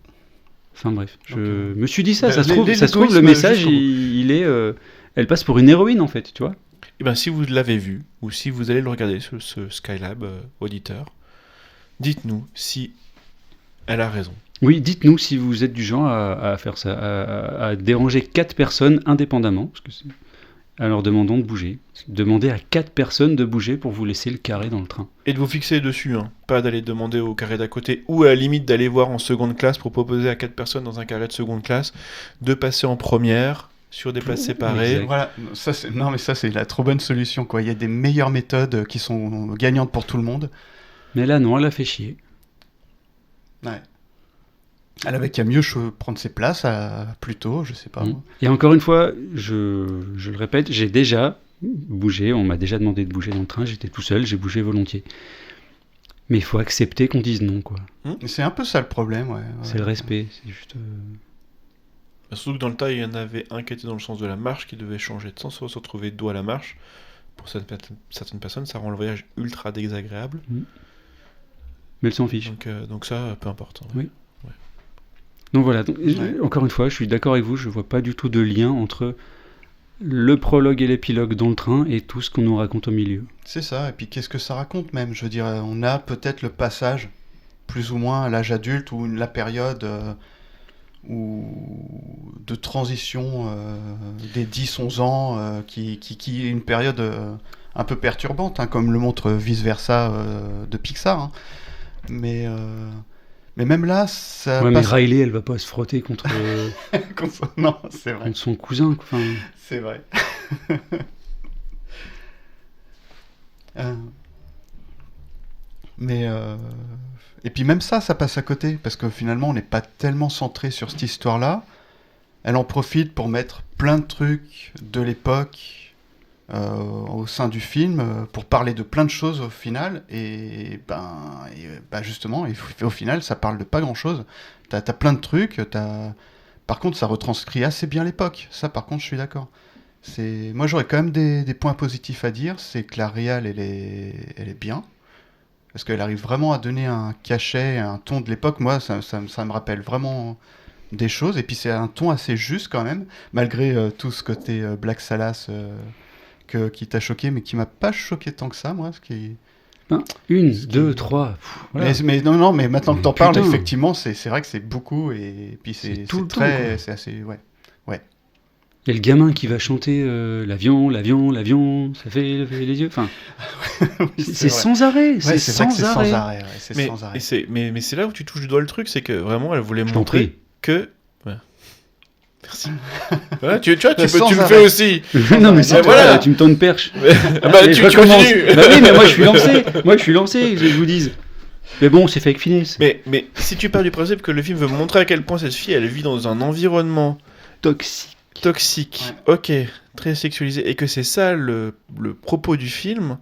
Enfin bref, je Donc, me suis dit ça, bah, ça se trouve le l'égoïsme message jusqu'au bout. il est elle passe pour une héroïne en fait, tu vois. Et ben si vous l'avez vu, ou si vous allez le regarder, ce Skylab auditeur, dites-nous si elle a raison. Oui, dites-nous si vous êtes du genre à faire ça, à déranger 4 personnes indépendamment, parce que en leur demandant de bouger. Demandez à 4 personnes de bouger pour vous laisser le carré dans le train. Et de vous fixer dessus, hein. Pas d'aller demander au carré d'à côté, ou à la limite d'aller voir en seconde classe pour proposer à 4 personnes dans un carré de seconde classe de passer en première sur des places séparées. Exact. Voilà, non mais ça c'est la trop bonne solution quoi. Il y a des meilleures méthodes qui sont gagnantes pour tout le monde. Mais là, non, elle a fait chier. Ouais. Elle avait qu'à mieux prendre ses places plus tôt, je sais pas. Mm. moi. Et encore une fois, je le répète, j'ai déjà bougé, on m'a déjà demandé de bouger dans le train, j'étais tout seul, j'ai bougé volontiers. Mais il faut accepter qu'on dise non, quoi. Et c'est un peu ça le problème, ouais. C'est le respect, c'est juste... Surtout que dans le tas, il y en avait un qui était dans le sens de la marche, qui devait changer de sens, se retrouver dos à la marche. Pour certaines personnes, ça rend le voyage ultra désagréable. Mais elle s'en fiche. Donc ça, peu importe. Hein. Oui. Donc voilà, Ouais. encore une fois, je suis d'accord avec vous, je vois pas du tout de lien entre le prologue et l'épilogue dans le train et tout ce qu'on nous raconte au milieu. C'est ça, et puis qu'est-ce que ça raconte même? Je veux dire, on a peut-être le passage, plus ou moins à l'âge adulte, ou la période de transition des 10-11 ans, qui est une période un peu perturbante, hein, comme le montre Vice Versa de Pixar. Hein. Mais même là, ça Ouais, mais passe... Riley, elle va pas se frotter contre, Non, c'est vrai. contre son cousin. Enfin, C'est vrai. Mais et puis même ça passe à côté parce que finalement on n'est pas tellement centré sur cette histoire-là. Elle en profite pour mettre plein de trucs de l'époque au sein du film pour parler de plein de choses au final et justement au final ça parle de pas grand-chose. T'as plein de trucs. Par contre ça retranscrit assez bien l'époque. Ça par contre je suis d'accord. Moi j'aurais quand même des points positifs à dire. C'est que la réal elle est bien. Parce qu'elle arrive vraiment à donner un cachet, un ton de l'époque. Moi, ça me rappelle vraiment des choses. Et puis, c'est un ton assez juste quand même, malgré tout ce côté Black Salas qui t'a choqué, mais qui m'a pas choqué tant que ça, moi. une, deux, trois. Voilà. Mais non, mais maintenant que t'en parles, Putain. effectivement, c'est vrai que c'est beaucoup. Et puis, C'est tout le temps, très. quoi. C'est assez. Ouais. Il y a le gamin qui va chanter l'avion, l'avion, l'avion, ça fait lever les yeux. Enfin, Oui, c'est vrai. sans arrêt. Ouais, c'est c'est vrai que c'est sans arrêt. sans arrêt. Ouais, c'est Mais, sans arrêt. mais c'est là où tu touches du doigt le truc, c'est que vraiment elle voulait Je t'en montrer prie. que. Ouais. Merci. Voilà, tu vois, Sans tu me arrêt. fais aussi. Non, mais c'est Ouais, toi, voilà. là, tu me tends perche. Ah bah, Allez, tu je recommence. continues. Bah oui, mais moi je suis lancé. Moi je suis lancé, je vous dise. Mais bon, c'est fake finesse. Mais si tu pars du principe que le film veut montrer à quel point cette fille elle vit dans un environnement Toxique. toxique, ok, très sexualisé, et que c'est ça le propos du film,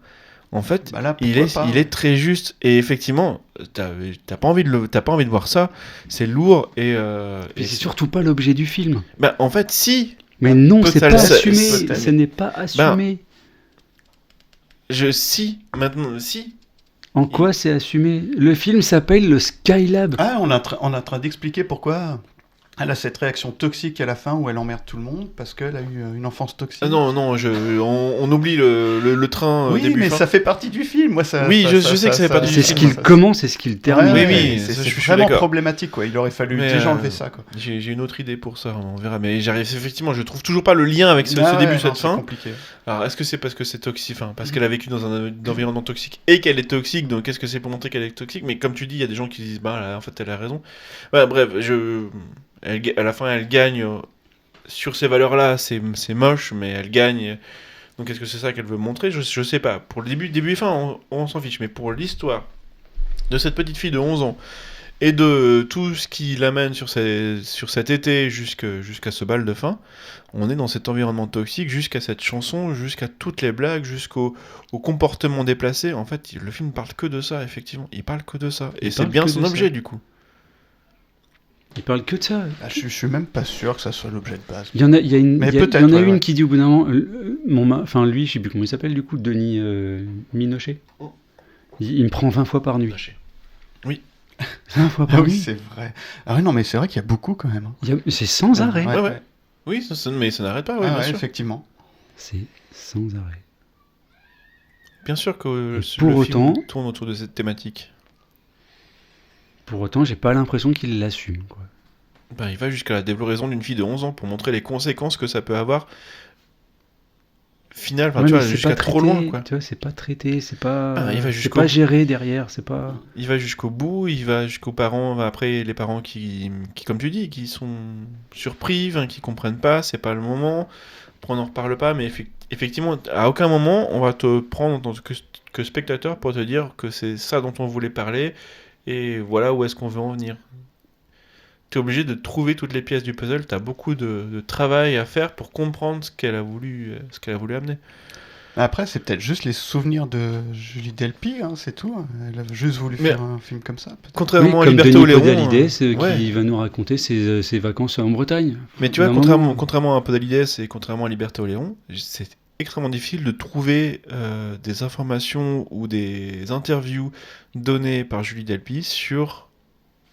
en fait, Bah là, il pourquoi pas, est très juste. Et effectivement, t'as pas envie de voir ça, c'est lourd et. Et c'est surtout pas l'objet du film. Bah, en fait, si. Mais non, Peut-être c'est pas ça- assumé. peut-être. Ce n'est pas assumé. Maintenant, si. En quoi c'est assumé? Le film s'appelle le Skylab. Ah, on est en train d'expliquer pourquoi elle a cette réaction toxique à la fin où elle emmerde tout le monde parce qu'elle a eu une enfance toxique. Ah non, on oublie le train Oui, début mais fin. ça fait partie du film. Moi, ça, Oui, ça- je ça- sais que ça fait partie du C'est film. ce qu'il commence et ce qu'il termine. Oui, c'est ça, je suis vraiment d'accord. problématique. Quoi. Il aurait fallu Mais, déjà enlever ça. Quoi. J'ai une autre idée pour ça, on verra. Mais j'arrive, effectivement, je trouve toujours pas le lien avec ce début, cette c'est fin. compliqué. Alors, est-ce que c'est parce que c'est toxique, enfin, parce qu'elle a vécu dans un environnement toxique et qu'elle est toxique, donc est-ce que c'est pour montrer qu'elle est toxique? Mais comme tu dis, il y a des gens qui disent, bah, là, en fait, elle a raison. Bah, bref, à la fin, elle gagne sur ces valeurs-là, c'est moche, mais elle gagne. Donc, est-ce que c'est ça qu'elle veut montrer? Je sais pas. Pour le début et fin, on s'en fiche, mais pour l'histoire de cette petite fille de 11 ans et de tout ce qui l'amène sur cet été jusqu'à ce bal de fin, on est dans cet environnement toxique, jusqu'à cette chanson, jusqu'à toutes les blagues, au comportement déplacé. En fait, le film parle que de ça, effectivement. Il parle que de ça. Et Il c'est parle bien que son de objet, ça. du coup. Il parle que de ça. Ah, je suis même pas sûr que ça soit l'objet de base. Il y en a une, Mais il y a- il y peut-être, en a ouais, une ouais. qui dit au bout d'un moment, enfin lui, je sais plus comment il s'appelle du coup, Denis Minochet. Il me prend 20 fois par nuit. Lâché. 20 fois Ah par oui, nuit. c'est vrai. Ah oui, non, mais c'est vrai qu'il y a beaucoup quand même. Hein. C'est sans arrêt. Ouais. Oui, mais ça n'arrête pas, oui, Ah bien ouais, sûr. effectivement. C'est sans arrêt. Bien sûr que Et pour le film autant- tourne autour de cette thématique. Pour autant, j'ai pas l'impression qu'il l'assume. Quoi. Ben, il va jusqu'à la défloraison d'une fille de 11 ans pour montrer les conséquences que ça peut avoir. Final, enfin, Ouais, tu mais vois, c'est jusqu'à pas trop traité, loin, quoi. Tu vois, c'est pas traité, c'est pas, Ah, il va c'est jusqu'au- pas géré derrière, c'est pas. Il va jusqu'au bout, il va jusqu'aux parents, après les parents qui, comme tu dis, qui sont surpris, enfin, qui comprennent pas, c'est pas le moment, après on n'en reparle pas, mais effectivement, à aucun moment on va te prendre en tant que spectateur pour te dire que c'est ça dont on voulait parler, et voilà où est-ce qu'on veut en venir. T'es obligé de trouver toutes les pièces du puzzle, t'as beaucoup de travail à faire pour comprendre ce qu'elle a voulu amener. Après, c'est peut-être juste les souvenirs de Julie Delpy, hein, c'est tout. Elle a juste voulu Mais- faire un film comme ça. peut-être. Contrairement à comme Liberté Denis Oléron, Podalides ouais. qui va nous raconter ses vacances en Bretagne. Mais tu vois, D'un contrairement, moment. contrairement à Podalides et contrairement à Liberté Oléron, c'est extrêmement difficile de trouver des informations ou des interviews données par Julie Delpy sur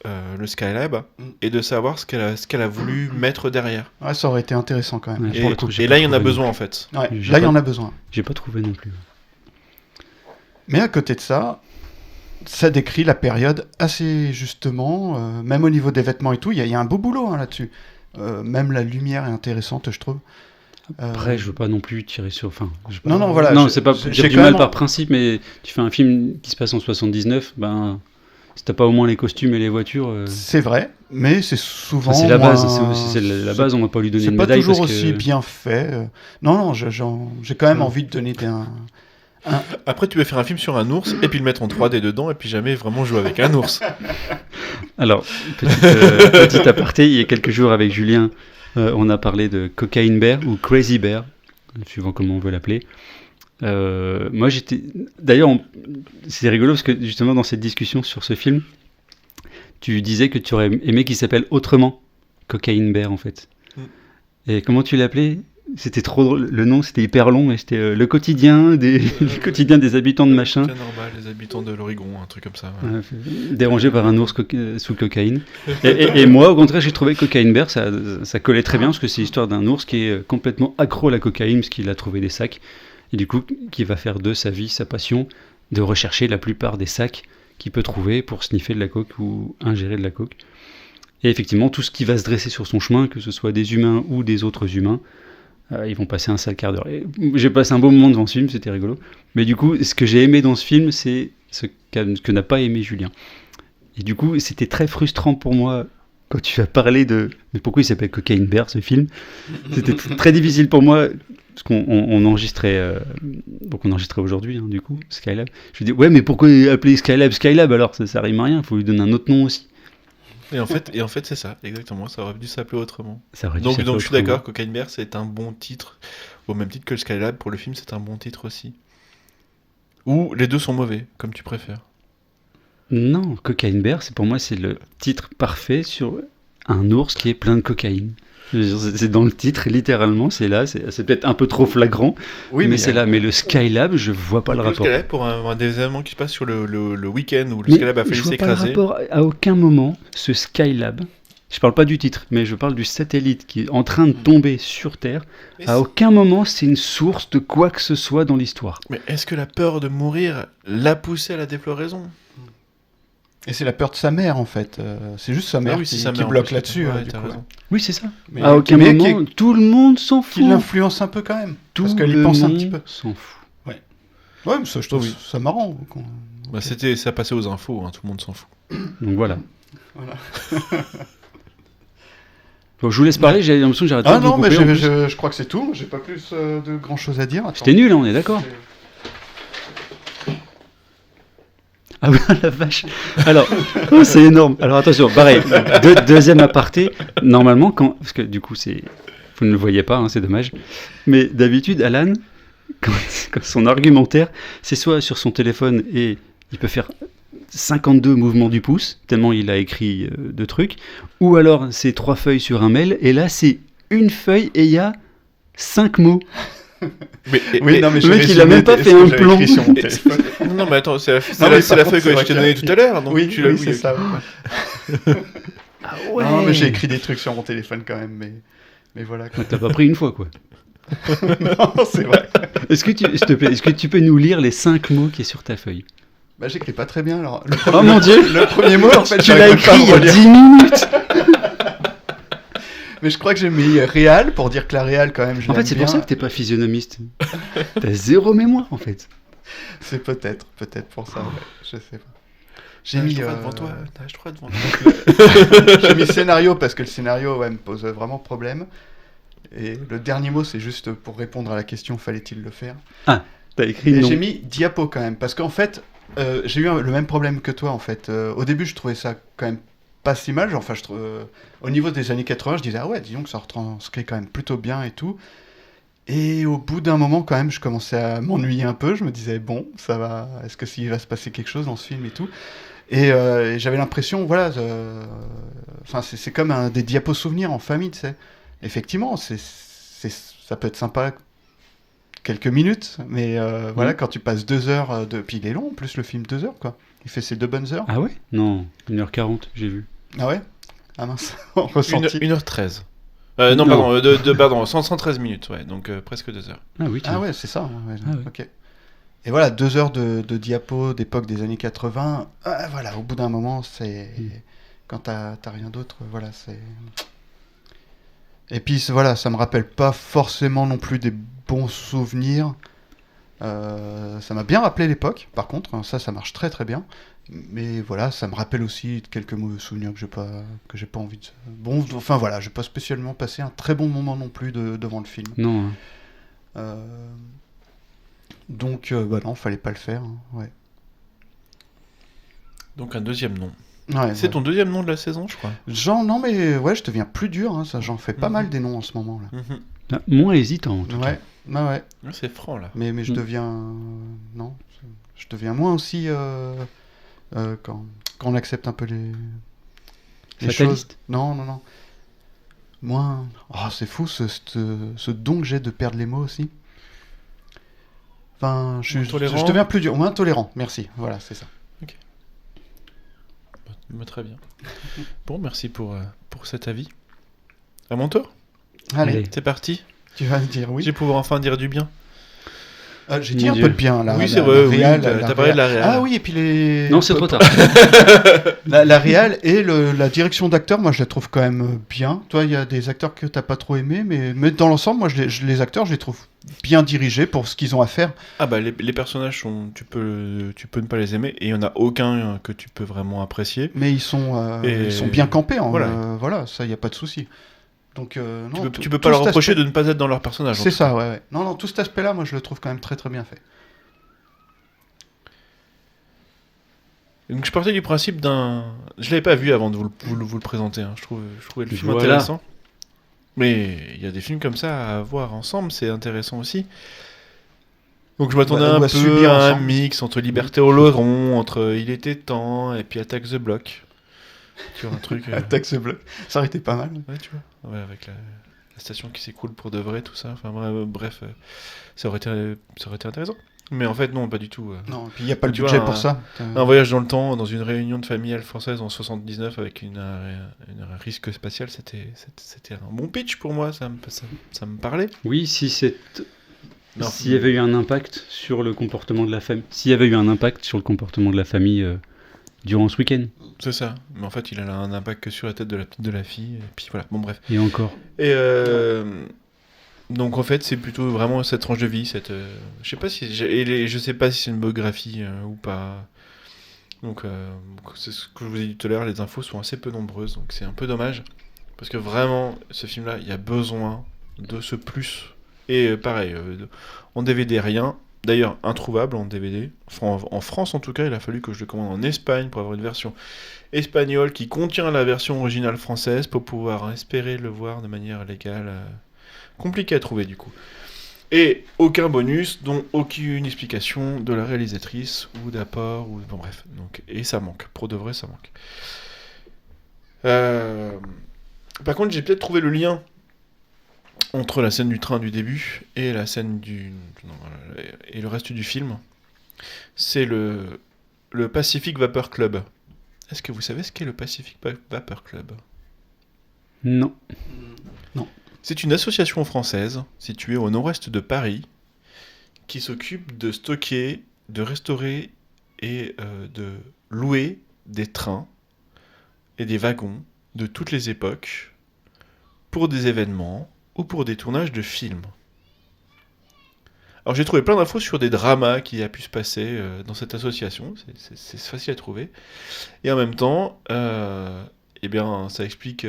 le Skylab et de savoir ce qu'elle a voulu mettre derrière. Ouais, ça aurait été intéressant quand même. Ouais, Et, pour le coup, j'ai et pas là, il y en a trouvé besoin non en fait. Ouais, J'ai là, il y pas- en a besoin. J'ai pas trouvé non plus. Mais à côté de ça, ça décrit la période assez justement, même au niveau des vêtements et tout, il y a un beau boulot hein, là-dessus. Même la lumière est intéressante, je trouve. Après, je veux pas non plus tirer sur. Enfin, je veux pas- Non, voilà, Non, je- c'est pas j'ai pour dire du quand mal même- par principe, mais tu fais un film qui se passe en 79, ben, si t'as pas au moins les costumes et les voitures. C'est vrai, mais c'est souvent. Enfin, c'est la base, moins- c'est la base, on va pas lui donner C'est une pas médaille toujours parce aussi que. bien fait. Non, j'ai quand même Ouais. envie de donner Après, tu peux faire un film sur un ours et puis le mettre en 3D dedans et puis jamais vraiment jouer avec un ours. Alors, petit aparté, il y a quelques jours avec Julien, on a parlé de Cocaine Bear ou Crazy Bear, suivant comment on veut l'appeler. Moi, j'étais. D'ailleurs, c'est rigolo parce que justement, dans cette discussion sur ce film, tu disais que tu aurais aimé qu'il s'appelle autrement Cocaine Bear en fait. Et comment tu l'appelais? C'était trop drôle. Le nom, c'était hyper long, mais c'était le quotidien le quotidien des habitants de machin. C'est normal, les habitants de l'Oregon, un truc comme ça. Ouais. Dérangé par un ours sous cocaïne. Et moi, au contraire, j'ai trouvé Cocaine Bear, ça collait très bien, parce que c'est l'histoire d'un ours qui est complètement accro à la cocaïne, parce qu'il a trouvé des sacs, et du coup, qui va faire de sa vie, sa passion, de rechercher la plupart des sacs qu'il peut trouver pour sniffer de la coke ou ingérer de la coke. Et effectivement, tout ce qui va se dresser sur son chemin, que ce soit des humains ou des autres humains, ils vont passer un sale quart d'heure. Et j'ai passé un beau moment devant ce film, c'était rigolo. Mais du coup, ce que j'ai aimé dans ce film, c'est ce que n'a pas aimé Julien. Et du coup, c'était très frustrant pour moi quand tu as parlé de pourquoi il s'appelle Cocaine Bear, ce film. C'était très difficile pour moi, parce qu'on enregistrait, donc on enregistrait aujourd'hui, hein, du coup, Skylab. Je lui dis, ouais, mais pourquoi appeler Skylab alors ça rime à rien, il faut lui donner un autre nom aussi. Et en fait, c'est ça, exactement. Ça aurait dû s'appeler autrement. Ça aurait dû Donc s'appeler je suis autrement. d'accord, Cocaine Bear, c'est un bon titre. Au même titre que le Skylab, pour le film, c'est un bon titre aussi. Ou les deux sont mauvais, comme tu préfères. Non, Cocaine Bear, pour moi, c'est le titre parfait sur un ours qui est plein de cocaïne. Je veux dire, c'est dans le titre, littéralement, c'est là. C'est peut-être un peu trop flagrant, Oui, mais c'est là. Mais le Skylab, je vois pas le rapport. Skylab, pour un des événements qui se passe sur le week-end où le Mais Skylab a failli je vois pas le s'écraser. rapport. À aucun moment, ce Skylab, je parle pas du titre, mais je parle du satellite qui est en train de tomber sur Terre. Mais À aucun moment, c'est une source de quoi que ce soit dans l'histoire. Mais est-ce que la peur de mourir l'a poussé à la défloraison? Et c'est la peur de sa mère en fait. C'est juste sa mère oui, qui, c'est sa qui mère, en bloque plus. là-dessus. Ouais, du t'as coup, raison. Oui, c'est ça. Mais À aucun mais moment, tout le monde s'en qui fout. l'influence un peu quand même. Tout parce qu'elle y le pense un monde petit peu. s'en fout. Ouais, mais ça, je trouve Oui. ça marrant. Bah, ça passait aux infos, hein, tout le monde s'en fout. Donc voilà. Voilà. Bon, je vous laisse parler, j'ai l'impression que j'arrête pas Ah de vous non, mais couper, en plus. je crois que c'est tout. J'ai pas plus de grand chose à dire. Attends. C'était nul, hein, on est d'accord. Ah oui, la vache. Alors, oh, c'est énorme. Alors attention, pareil, deuxième aparté. Normalement, parce que du coup, vous ne le voyez pas, hein, c'est dommage. Mais d'habitude, Alan, quand son argumentaire, c'est soit sur son téléphone et il peut faire 52 mouvements du pouce, tellement il a écrit de trucs, ou alors c'est 3 feuilles sur un mail, et là c'est une feuille et il y a 5 mots. Oui, non, mais le mec, il a même pas fait un plan. Sur mon téléphone. Non, mais attends, c'est Non, la mais par feuille contre, que c'est je vrai t'ai qu'il donnée y a- tout à l'heure. Donc Oui, tu oui, l'as c'est ça. Ah ouais. Non, mais j'ai écrit des trucs sur mon téléphone quand même, mais voilà. quoi. T'as pas pris une fois, quoi. Non, c'est vrai. S'il te plaît, est-ce que tu peux nous lire les 5 mots qui est sur ta feuille? Bah, j'écris pas très bien alors. Oh mon dieu. Le premier mot, en fait, Tu j'arrive l'as même pas à écrit il y a relire. 10 minutes. Mais je crois que j'ai mis réal pour dire que la réal, quand même, je En fait, l'aime c'est bien. pour ça que t'es pas physionomiste. T'as zéro mémoire, en fait. C'est peut-être pour ça, ouais. Je sais pas. J'ai J'ai mis. mis devant toi. Je crois devant toi. J'ai mis scénario parce que le scénario ouais, me pose vraiment problème. Et le dernier mot, c'est juste pour répondre à la question fallait-il le faire. T'as écrit Et non. j'ai mis diapo quand même parce qu'en fait, j'ai eu le même problème que toi en fait. Au début, je trouvais ça quand même pas si mal. Enfin, au niveau des années 80, je disais ah ouais, disons que ça retranscrit quand même plutôt bien et tout. Et au bout d'un moment, quand même, je commençais à m'ennuyer un peu. Je me disais bon, ça va. Est-ce que s'il va se passer quelque chose dans ce film et tout. Et j'avais l'impression, voilà, enfin c'est comme des diapos souvenirs en famille, tu sais. Effectivement, ça peut être sympa quelques minutes, mais voilà, quand tu passes 2 heures puis il est long en plus le film, 2 heures quoi. Il fait ses 2 bonnes heures. Ah ouais? Non, 1h40, j'ai vu. Ah ouais? Ah mince, en ressenti. 1h13. Non. Non, pardon, pardon, 113 minutes, ouais, donc presque 2 heures. Ah oui, tu Ah vois. ouais, c'est ça. Ouais, Ah ouais. ok. Et voilà, 2 heures de diapo d'époque des années 80. Voilà, au bout d'un moment, c'est quand t'as rien d'autre, voilà, c'est. Et puis voilà, ça me rappelle pas forcément non plus des bons souvenirs. Ça m'a bien rappelé l'époque, par contre, hein, ça marche très très bien. Mais voilà, ça me rappelle aussi quelques mauvais souvenirs que j'ai pas envie de. Bon, enfin voilà, j'ai pas spécialement passé un très bon moment non plus devant le film. Non, hein. Donc, bah non, fallait pas le faire. Hein, ouais. Donc un deuxième nom. Ouais, C'est ouais. ton deuxième nom de la saison, je crois. Non, mais ouais, je deviens plus dur. Hein, ça, j'en fais pas Mhm. mal des noms en ce moment là. Mhm. Ah, moins hésitant, en tout cas. Ouais, ouais, ouais. Ah, c'est franc, là. Mais je Mm. deviens. Non, je deviens moins aussi quand on accepte un peu les choses. Fataliste. Non, non, non. Moins. Oh, c'est fou ce don que j'ai de perdre les mots aussi. Enfin, je Intolérant. deviens plus dur, moins tolérant. Merci. Voilà, c'est ça. Bah, très bien. Bon, merci pour cet avis. À mon tour. Allez, Allez. C'est parti. tu vas me dire oui. Je vais pouvoir enfin dire du bien. J'ai Mon dit un Dieu. peu de bien là. Oui, c'est vrai, oui, réal, t'as parlé de la réal. Ah oui, et puis les. Non, c'est trop tard. La réal et la direction d'acteur, moi je la trouve quand même bien. Toi, il y a des acteurs que t'as pas trop aimé, mais dans l'ensemble, moi les acteurs, je les trouve bien dirigés pour ce qu'ils ont à faire. Ah bah les personnages sont, tu peux ne pas les aimer et il y en a aucun que tu peux vraiment apprécier. Mais ils sont bien campés. Voilà. Voilà, ça, il y a pas de souci. Donc non, Tu peux pas leur reprocher de ne pas être dans leur personnage. en C'est tout ça, ouais, ouais. Non, non, tout cet aspect-là, moi je le trouve quand même très très bien fait. Donc je partais du principe d'un... Je l'avais pas vu avant de vous le présenter, hein. Je trouvais le film Voilà. intéressant. Mais il y a des films comme ça à voir ensemble, c'est intéressant aussi. Donc je m'attendais Ou un à peu subir à un ensemble. mix entre Liberté au Laudron, entre Il était temps, et puis Attack the Block. Sur un truc... Attack the Block, ça aurait été pas mal. Ouais, tu vois. Ouais, avec la station qui s'écroule pour de vrai, tout ça. Enfin bref, ça aurait été intéressant. Mais en fait, non, pas du tout. Non, et puis il n'y a pas le Tu budget vois, pour ça. Un voyage dans le temps, dans une réunion de familiale française en 79 avec une risque spatial, c'était un bon pitch pour moi, ça me parlait. Oui, si c'est... Non. S'il y avait eu un impact sur le comportement de la famille, s'il y avait eu un impact sur le comportement de la famille durant ce week-end, C'est ça, mais en fait il a un impact que sur la tête de la fille, et puis voilà, bon bref. et encore. Et donc en fait c'est plutôt vraiment cette tranche de vie, je sais pas si je sais pas si c'est une biographie ou pas. Donc c'est ce que je vous ai dit tout à l'heure, les infos sont assez peu nombreuses, donc c'est un peu dommage parce que vraiment ce film-là, il y a besoin de ce plus. Et pareil, en DVD rien. D'ailleurs, introuvable en DVD. En France, en tout cas, il a fallu que je le commande en Espagne pour avoir une version espagnole qui contient la version originale française pour pouvoir espérer le voir de manière légale. Compliqué à trouver, du coup. Et aucun bonus, dont aucune explication de la réalisatrice ou d'apport. Bon, bref. Donc, et ça manque. Pour de vrai, ça manque. Par contre, j'ai peut-être trouvé le lien entre la scène du train du début et la scène et le reste du film. C'est le Pacific Vapor Club. Est-ce que vous savez ce qu'est le Pacific Vapor Club? Non. C'est une association française située au nord-ouest de Paris qui s'occupe de stocker, de restaurer et de louer des trains et des wagons de toutes les époques pour des événements ou pour des tournages de films. Alors j'ai trouvé plein d'infos sur des dramas qui a pu se passer dans cette association, c'est facile à trouver. Et en même temps, eh bien, ça explique...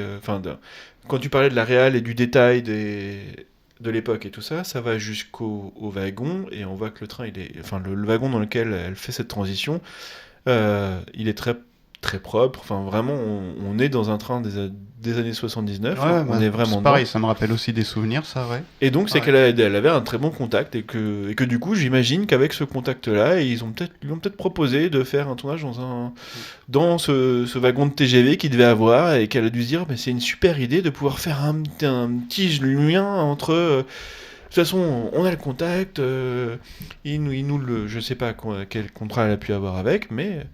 quand tu parlais de la réal et du détail de l'époque et tout ça, ça va jusqu'au wagon, et on voit que le train, le wagon dans lequel elle fait cette transition, il est très très propre, enfin vraiment on est dans un train des années 79, on est vraiment c'est pareil, dedans. ça me rappelle aussi des souvenirs, ça, ouais. Et donc c'est Ouais. qu'elle avait un très bon contact et que du coup j'imagine qu'avec ce contact là ils lui ont peut-être proposé de faire un tournage dans ce wagon de TGV qu'il devait avoir et qu'elle a dû se dire mais c'est une super idée de pouvoir faire un petit lien entre toute façon, on a le contact, il nous le... Je sais pas quel contrat elle a pu avoir avec, mais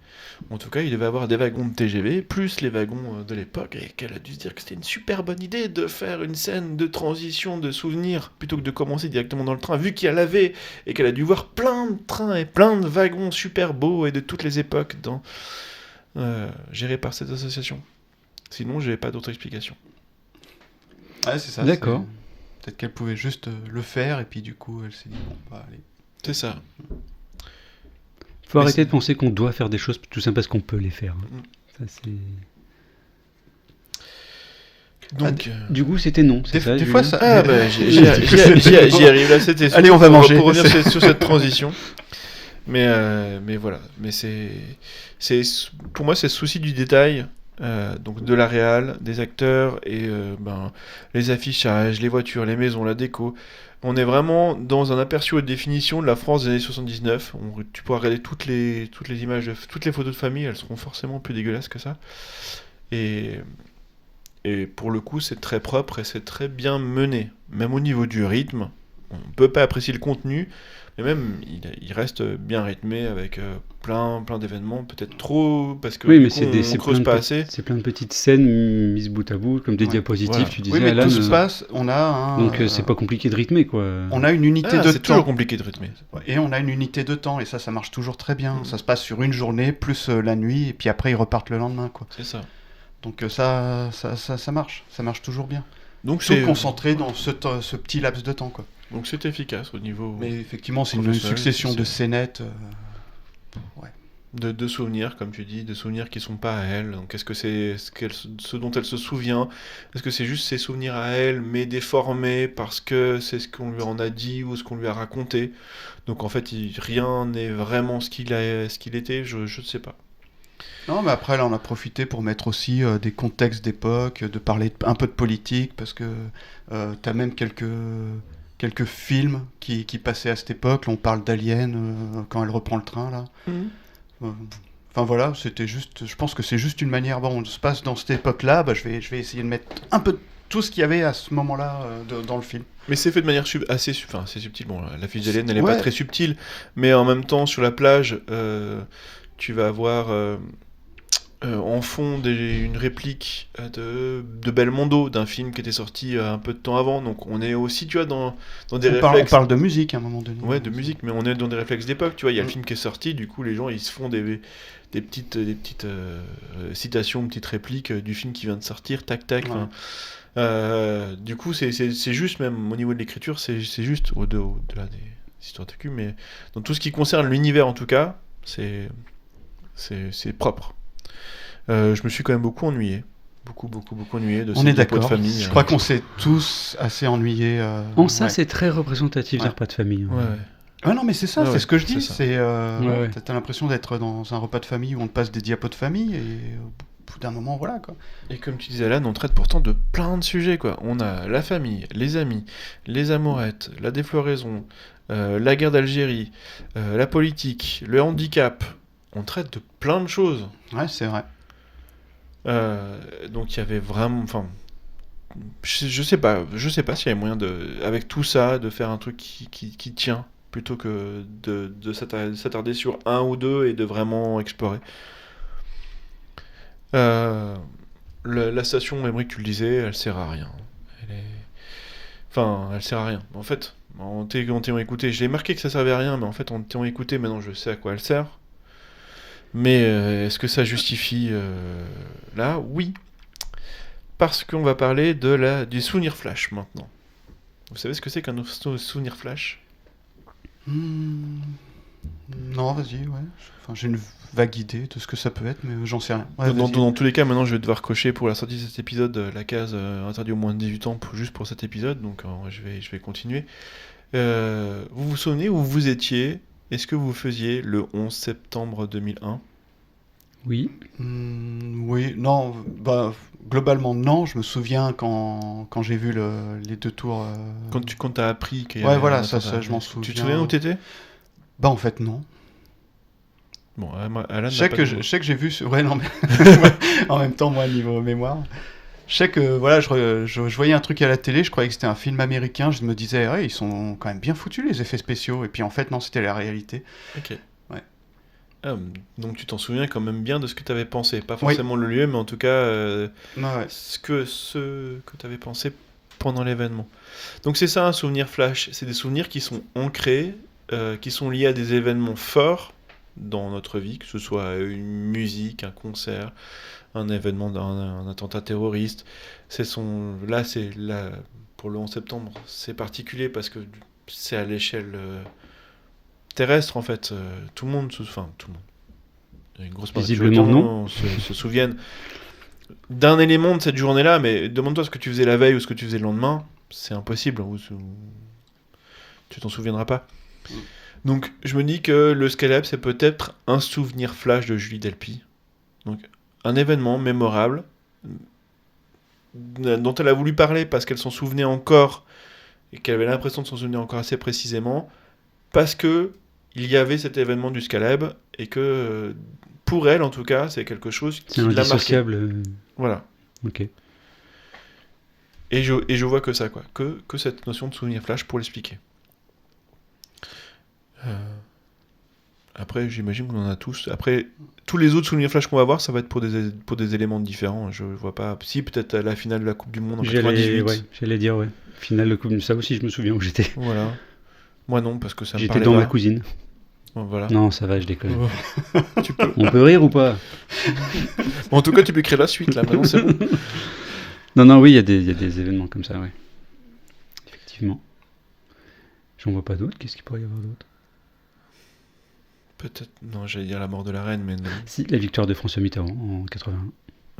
en tout cas, il devait avoir des wagons de TGV, plus les wagons de l'époque, et qu'elle a dû se dire que c'était une super bonne idée de faire une scène de transition, de souvenirs, plutôt que de commencer directement dans le train, vu qu'elle avait, et qu'elle a dû voir plein de trains et plein de wagons super beaux et de toutes les époques gérés par cette association. Sinon, j'ai pas d'autre explication. Ouais, c'est ça. D'accord. Peut-être qu'elle pouvait juste le faire, et puis du coup, elle s'est dit, bon, bah allez. C'est ça. Faut Mais arrêter c'est- de penser qu'on doit faire des choses tout simplement parce qu'on peut les faire. Ça, c'est... Donc... Du coup, c'était non, c'est Des, ça, des fois, Julien ça. Ah des- bah j'y arrive là, c'était Allez, on va manger. pour revenir sur cette transition. Mais voilà, mais c'est pour moi c'est le souci du détail, donc de la réal, des acteurs et les affichages, les voitures, les maisons, la déco. On est vraiment dans un aperçu haute définition de la France des années 79. Tu pourras regarder toutes les images, toutes les photos de famille, elles seront forcément plus dégueulasses que ça. Et pour le coup, c'est très propre et c'est très bien mené. Même au niveau du rythme, on peut pas apprécier le contenu, mais même il reste bien rythmé avec plein d'événements, peut-être trop, parce que Oui, du mais coup, c'est on creuse pas assez. c'est plein de petites scènes mises bout à bout, comme des Ouais. diapositives, Voilà. tu disais, Oui, mais Alan. tout se passe. On a un. Donc c'est pas compliqué de rythmer, quoi. On a une unité Ah, de c'est toujours temps. compliqué de rythmer. Et on a une unité de temps, et ça marche toujours très bien. Ça se passe sur une journée, plus la nuit, et puis après ils repartent le lendemain, quoi. C'est ça. Donc ça marche toujours bien. Donc Tout c'est concentré dans ce petit laps de temps, quoi. donc c'est efficace au niveau Mais effectivement, c'est une professionnel, succession de c'est- scénettes. Ouais. de souvenirs, comme tu dis, de souvenirs qui sont pas à elle. Donc est-ce que c'est ce dont elle se souvient? Est-ce que c'est juste ses souvenirs à elle, mais déformés parce que c'est ce qu'on lui en a dit ou ce qu'on lui a raconté? Donc en fait, rien n'est vraiment ce qu'il était, je ne sais pas. Non, mais après, là, on a profité pour mettre aussi des contextes d'époque, de parler un peu de politique, parce que t'as même quelques films qui passaient à cette époque. Là, on parle d'Alien quand elle reprend le train, là. Enfin voilà, c'était juste. Je pense que c'est juste une manière. Bon, on se passe dans cette époque-là, bah, je vais essayer de mettre un peu tout ce qu'il y avait à ce moment-là dans le film. Mais c'est fait de manière assez subtile. Bon, la fiche d'Alien, elle n'est Ouais. pas très subtile, mais en même temps, sur la plage, tu vas avoir en fond une réplique de Belmondo, d'un film qui était sorti un peu de temps avant. Donc on est aussi, tu vois, dans des On réflexes. parle de musique à un moment donné. Ouais, de musique, mais on est dans des réflexes d'époque, tu vois. Il y a le Mm. film qui est sorti, du coup, les gens, ils se font des petites citations, petites répliques du film qui vient de sortir, tac, tac. Ouais. Enfin, du coup, c'est juste, même au niveau de l'écriture, c'est juste au-delà des histoires de cul, mais dans tout ce qui concerne l'univers, en tout cas, c'est propre. Je me suis quand même beaucoup ennuyé. Beaucoup ennuyé de On ces est diapos de d'accord. famille. Je crois qu'on s'est tous assez ennuyés. En ça, ouais. c'est très représentatif Ouais. d'un repas de famille. hein. Ouais, ouais. Ah non, mais c'est ça, Ouais, c'est ouais, ce que je c'est dis. ça. C'est Ouais. t'as l'impression d'être dans un repas de famille où on te passe des diapos de famille et au bout d'un moment, voilà quoi. Et comme tu disais, Alan, on traite pourtant de plein de sujets, quoi. On a la famille, les amis, les amourettes, la défloraison, la guerre d'Algérie, la politique, le handicap. On traite de plein de choses. Ouais, c'est vrai. Donc il y avait vraiment... Enfin, je sais pas s'il y avait moyen avec tout ça, de faire un truc qui tient, plutôt que de s'attarder sur un ou deux et de vraiment explorer. La station Emmerich, tu le disais, elle sert à rien. Enfin, elle sert à rien. En fait, en t'ayant écouté, j'ai marqué que ça servait à rien, mais en fait, en t'ayant écouté, maintenant je sais à quoi elle sert. Mais est-ce que ça justifie là? Oui. Parce qu'on va parler du souvenir flash maintenant. Vous savez ce que c'est qu'un souvenir flash? Hmm. Non, vas-y, ouais. Enfin, j'ai une vague idée de ce que ça peut être, mais j'en sais rien. Ouais, vas-y. Dans tous les cas, maintenant je vais devoir cocher pour la sortie de cet épisode la case interdit aux moins de 18 ans juste pour cet épisode, donc je vais continuer. Vous vous souvenez où vous étiez? Est-ce que vous faisiez le 11 septembre 2001? Oui. Oui, non, bah, globalement non. Je me souviens quand j'ai vu les deux tours. Quand t'as appris qu'il y Ouais, avait voilà, un ça, attentat. je m'en Tu souviens. te souviens où t'étais? Bah, en fait, non. Bon, Alan Je sais n'a pas que de- j'ai vu. Ouais, non, mais en même temps, moi, niveau mémoire. Je sais que voilà, je voyais un truc à la télé, je croyais que c'était un film américain, je me disais, ouais, ils sont quand même bien foutus les effets spéciaux, et puis en fait, non, c'était la réalité. Ok. Ouais. Ah, donc tu t'en souviens quand même bien de ce que tu avais pensé. Pas Oui. forcément le lieu, mais en tout cas Ouais. ce que tu avais pensé pendant l'événement. Donc c'est ça un souvenir flash. C'est des souvenirs qui sont ancrés, qui sont liés à des événements forts dans notre vie, que ce soit une musique, un concert, un événement un attentat terroriste. Là, pour le 11 septembre, c'est particulier parce que c'est à l'échelle terrestre en fait. Tout le monde, enfin tout le monde. Une grosse partie des Visiblement, gens se souviennent d'un élément de cette journée-là, mais demande-toi ce que tu faisais la veille ou ce que tu faisais le lendemain, c'est impossible, tu t'en souviendras pas. Donc je me dis que le Scalab, c'est peut-être un souvenir flash de Julie Delpy. Donc un événement mémorable dont elle a voulu parler parce qu'elle s'en souvenait encore et qu'elle avait l'impression de s'en souvenir encore assez précisément, parce que il y avait cet événement du Scalab et que pour elle en tout cas c'est quelque chose qui C'est l'a marqué. indissociable. Voilà. Ok. Et je vois que ça, quoi. Que cette notion de souvenir flash pour l'expliquer. Après, j'imagine qu'on en a tous. Après, tous les autres souvenirs flash qu'on va voir, ça va être pour des éléments différents. Je vois pas. Si, peut-être à la finale de la Coupe du Monde en 98. J'allais dire, ouais. Finale de Coupe, ça aussi, je me souviens où j'étais. Voilà. Moi non, parce que ça me J'étais parlait dans pas. ma cousine. Voilà. Non, ça va, je déconne. Tu peux. On peut rire ou pas? Bon, en tout cas, tu peux créer la suite, là. Maintenant, c'est bon. Non, oui, il y a des événements comme ça, ouais. Effectivement. J'en vois pas d'autres. Qu'est-ce qu'il pourrait y avoir d'autre? Peut-être. Non, j'allais dire la mort de la reine, mais non. Si, la victoire de François Mitterrand en 81.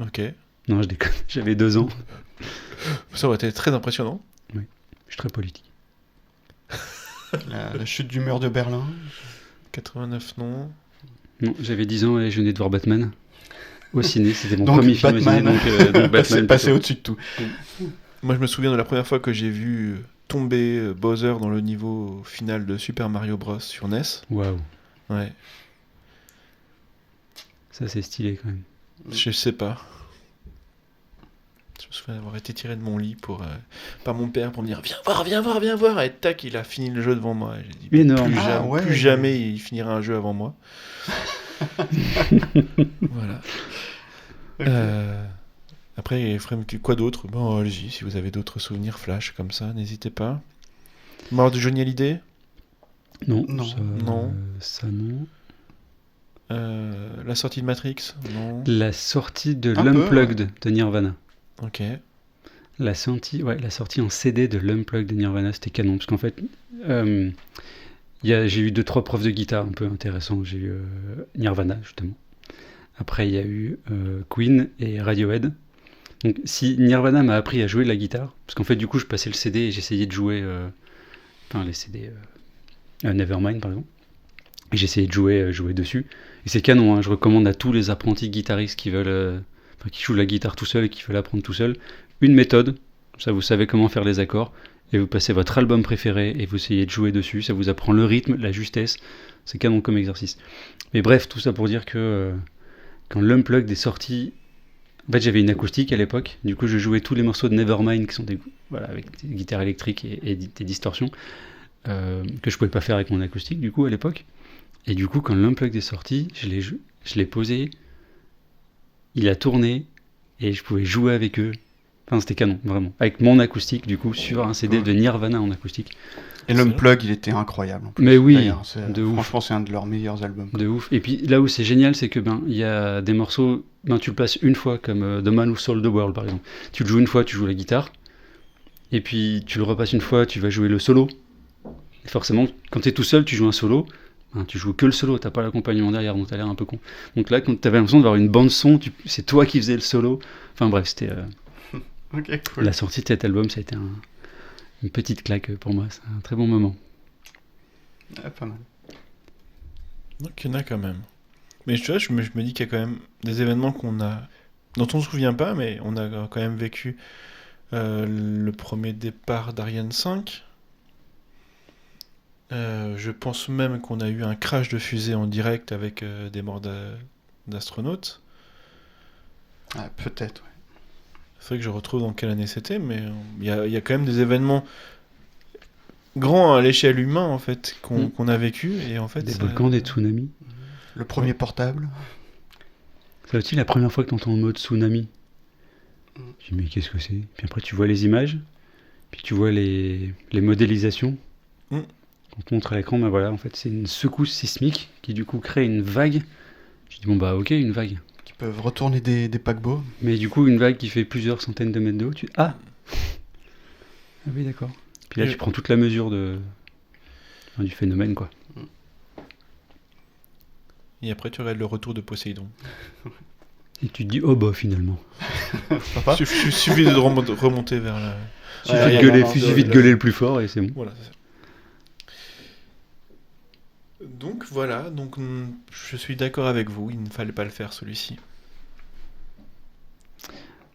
Ok. Non, je déconne. J'avais 2 ans. Ça aurait été très impressionnant. Je suis très politique. La chute du mur de Berlin. 89, non. Non, j'avais 10 ans et je venais de voir Batman. Au ciné, c'était mon Donc, premier film au ciné. Batman. Donc Batman. C'est passé plutôt. au-dessus de tout. Moi, je me souviens de la première fois que j'ai vu tomber Bowser dans le niveau final de Super Mario Bros sur NES. Waouh. Ouais, Ça, c'est stylé quand même. je sais pas. Je me souviens d'avoir été tiré de mon lit par mon père pour me dire viens voir, et tac, il a fini le jeu devant moi. Et j'ai dit Énorme. plus jamais il finira un jeu avant moi. Voilà. Ok. Après, Ephraim, quoi d'autre? Bon, allez-y, si vous avez d'autres souvenirs flash comme ça, n'hésitez pas. Mort de Johnny Hallyday? Non. Non. Ça, non. La sortie de Matrix? Non. La sortie de Un peu, l'Unplugged de Nirvana. Ok. La sortie en CD de l'Unplugged de Nirvana, c'était canon. Parce qu'en fait, j'ai eu 2-3 profs de guitare un peu intéressants. J'ai eu Nirvana, justement. Après, il y a eu Queen et Radiohead. Donc, si Nirvana m'a appris à jouer de la guitare, parce qu'en fait, du coup, je passais le CD et j'essayais de jouer... les CD... Nevermind, par exemple. Et j'essayais de jouer dessus. Et c'est canon, hein. Je recommande à tous les apprentis guitaristes qui veulent... qui jouent la guitare tout seul et qui veulent apprendre tout seul, une méthode, ça vous savez comment faire les accords, et vous passez votre album préféré et vous essayez de jouer dessus, ça vous apprend le rythme, la justesse, c'est canon comme exercice. Mais bref, tout ça pour dire que quand l'Unplugged est sorti, en fait j'avais une acoustique à l'époque, du coup je jouais tous les morceaux de Nevermind qui sont avec des guitares électriques et des distorsions, que je pouvais pas faire avec mon acoustique du coup à l'époque. Et du coup quand l'Unplugged est sorti, je l'ai posé, il a tourné et je pouvais jouer avec eux. Enfin, c'était canon, vraiment. Avec mon acoustique, du coup, sur un CD de Nirvana en acoustique. Et l'Unplug, il était incroyable. En plus. Mais oui, D'ailleurs, de ouf. Franchement, c'est un de leurs meilleurs albums. De ouf. Et puis là où c'est génial, c'est que il y a des morceaux, tu le places une fois, comme The Man Who Sold the World, par exemple. Tu le joues une fois, tu joues la guitare. Et puis tu le repasses une fois, tu vas jouer le solo. Et forcément, quand tu es tout seul, tu joues un solo. Tu joues que le solo, t'as pas l'accompagnement derrière, donc t'as l'air un peu con. Donc là, quand t'avais l'impression d'avoir une bande son, c'est toi qui faisais le solo. Enfin bref, c'était... Ok, cool. La sortie de cet album, ça a été une petite claque pour moi. C'est un très bon moment. Pas mal. Donc il y en a quand même. Mais tu vois, je me dis qu'il y a quand même des événements dont on ne se souvient pas, mais on a quand même vécu le premier départ d'Ariane 5. Je pense même qu'on a eu un crash de fusée en direct avec des morts d'astronautes. Peut-être, C'est vrai que je retrouve dans quelle année c'était, mais il y a quand même des événements grands à l'échelle humaine, en fait, qu'on a vécu, et en fait... Des ça- volcans, des tsunamis. Le premier portable. C'est aussi la première fois que tu entends le mot tsunami. Tu dis mais qu'est-ce que c'est? Puis après tu vois les images, puis tu vois les modélisations. Mm. On te montre à l'écran, ben voilà, en fait c'est une secousse sismique qui du coup crée une vague. Je dis bon bah ok, une vague. Qui peuvent retourner des paquebots. Mais du coup une vague qui fait plusieurs centaines de mètres de haut, tu ah oui d'accord. Puis là Et- tu prends toute la mesure du phénomène quoi. Et après, tu regardes le retour de Poséidon. Et tu te dis oh bah finalement. Papa Suffit de remonter vers la... Suffit de gueuler le plus fort et c'est bon. Voilà, c'est ça. Donc voilà, donc je suis d'accord avec vous, il ne fallait pas le faire celui-ci.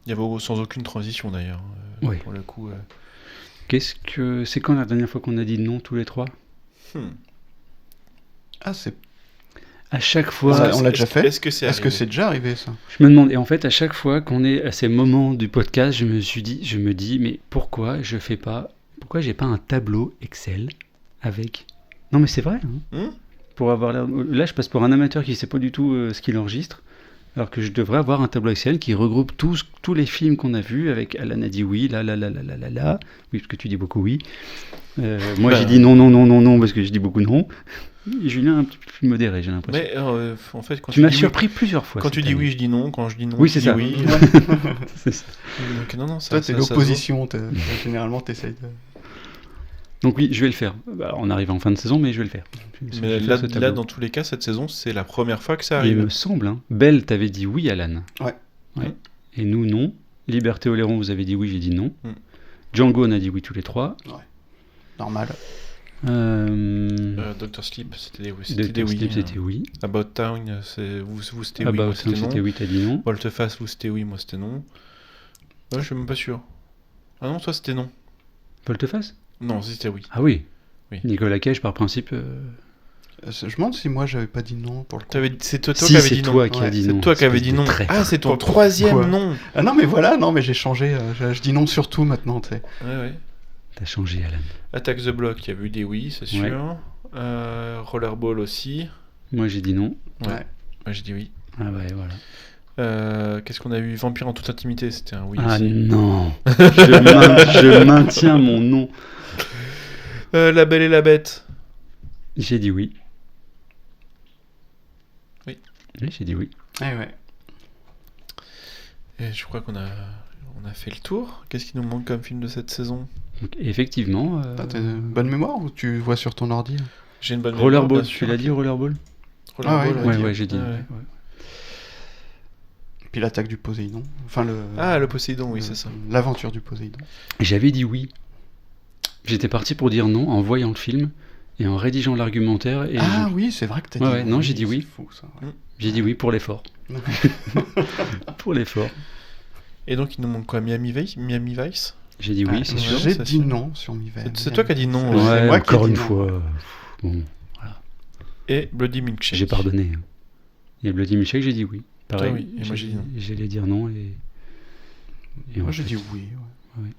Il y avait sans aucune transition d'ailleurs. Oui. Pour le coup. C'est quand la dernière fois qu'on a dit non tous les trois? Ah, c'est... À chaque On fois, l'a déjà fait. Est-ce que c'est Est-ce que c'est déjà arrivé, ça? je me demande, et en fait, à chaque fois qu'on est à ces moments du podcast, je me dis, mais pourquoi j'ai pas un tableau Excel avec. Non, mais c'est vrai, hein. Pour avoir l'air. Là, je passe pour un amateur qui sait pas du tout ce qu'il enregistre, alors que je devrais avoir un tableau Excel qui regroupe tous les films qu'on a vus avec Alan a dit oui, là, oui, parce que tu dis beaucoup oui. Moi, j'ai dit non, parce que je dis beaucoup non. Et Julien un petit peu plus modéré, j'ai l'impression. Mais en fait, quand Tu m'as dis surpris plusieurs fois. Quand tu cette dis année. oui, je dis non. Quand je dis non, Oui, tu c'est dis ça. oui. C'est ça. Donc non, ça, Toi, t'es ça l'opposition. Généralement, t'essayes de... Donc oui, je vais le faire. Bah, on arrive en fin de saison, mais je vais le faire. se voit. Mais là, dans tous les cas, cette saison, c'est la première fois que ça Il arrive. me semble, hein. Belle, t'avais dit oui, Alan. Ouais. Et nous, non. Liberté Oléron, vous avez dit oui, j'ai dit non. Mm. Django, on a dit oui tous les trois. Normal. Dr. Sleep, c'était des oui. Dr. Sleep, c'était oui. About Town, vous c'était oui, About moi Town, c'était c'était non. oui, t'as dit non. Volte-Face, vous c'était oui, moi c'était non. Ouais, je suis même pas sûr. Ah non, toi c'était non. Volte-face? Non, c'était oui. Ah oui. Oui. Nicolas Cage, par principe. Je me demande si moi, j'avais pas dit non pour le coup. C'est toi Si, qui avais c'est dit toi non. qui Ouais, as dit C'est non. toi qui avais espèce dit de non. traître. Ah, c'est ton Pourquoi troisième non. Ah non, mais voilà, non, mais j'ai changé. Je dis non sur tout maintenant, tu sais. Ouais. T'as changé, Alan. Attack the Block, il y a eu des oui, c'est sûr. Ouais. Rollerball aussi. Moi, j'ai dit non. Ouais. Moi j'ai dit oui. Ah ouais, voilà. Qu'est-ce qu'on a eu? Vampire en toute intimité, c'était un oui Ah aussi. non. Je maintiens mon nom. La Belle et la Bête. J'ai dit oui. Oui. Oui, j'ai dit oui. Ouais. Et je crois qu'on a fait le tour. Qu'est-ce qui nous manque comme film de cette saison? Donc, effectivement. T'as une bonne mémoire ou tu vois sur ton ordi? J'ai une bonne mémoire, Rollerball, bien tu sûr. l'as dit, Rollerball? Rollerball, Ah on a dit. Ouais, j'ai dit. Ouais. Ouais. Puis l'attaque du Poséidon. Enfin, Le Poséidon, oui, c'est ça. L'aventure du Poséidon. J'avais dit oui. J'étais parti pour dire non en voyant le film et en rédigeant l'argumentaire. Et Ah oui, c'est vrai que t'as dit Ouais, oui. non, j'ai dit oui. C'est fou, ça. Ouais. j'ai dit oui pour l'effort. Pour l'effort. Et donc, il nous manque quoi? Miami Vice? J'ai dit oui, Ah, c'est sûr. J'ai c'est dit sûr. non sur Miven. C'est toi qui as dit non. C'est Ouais, moi qui ai encore dit une non. fois. Bon, Et Bloody Milkshake. j'ai pardonné. Il y a Bloody Milkshake, j'ai dit oui. Pareil. Ah oui, et moi, j'ai dit non. J'allais dire non et Moi, en j'ai fait- dit oui. Ouais.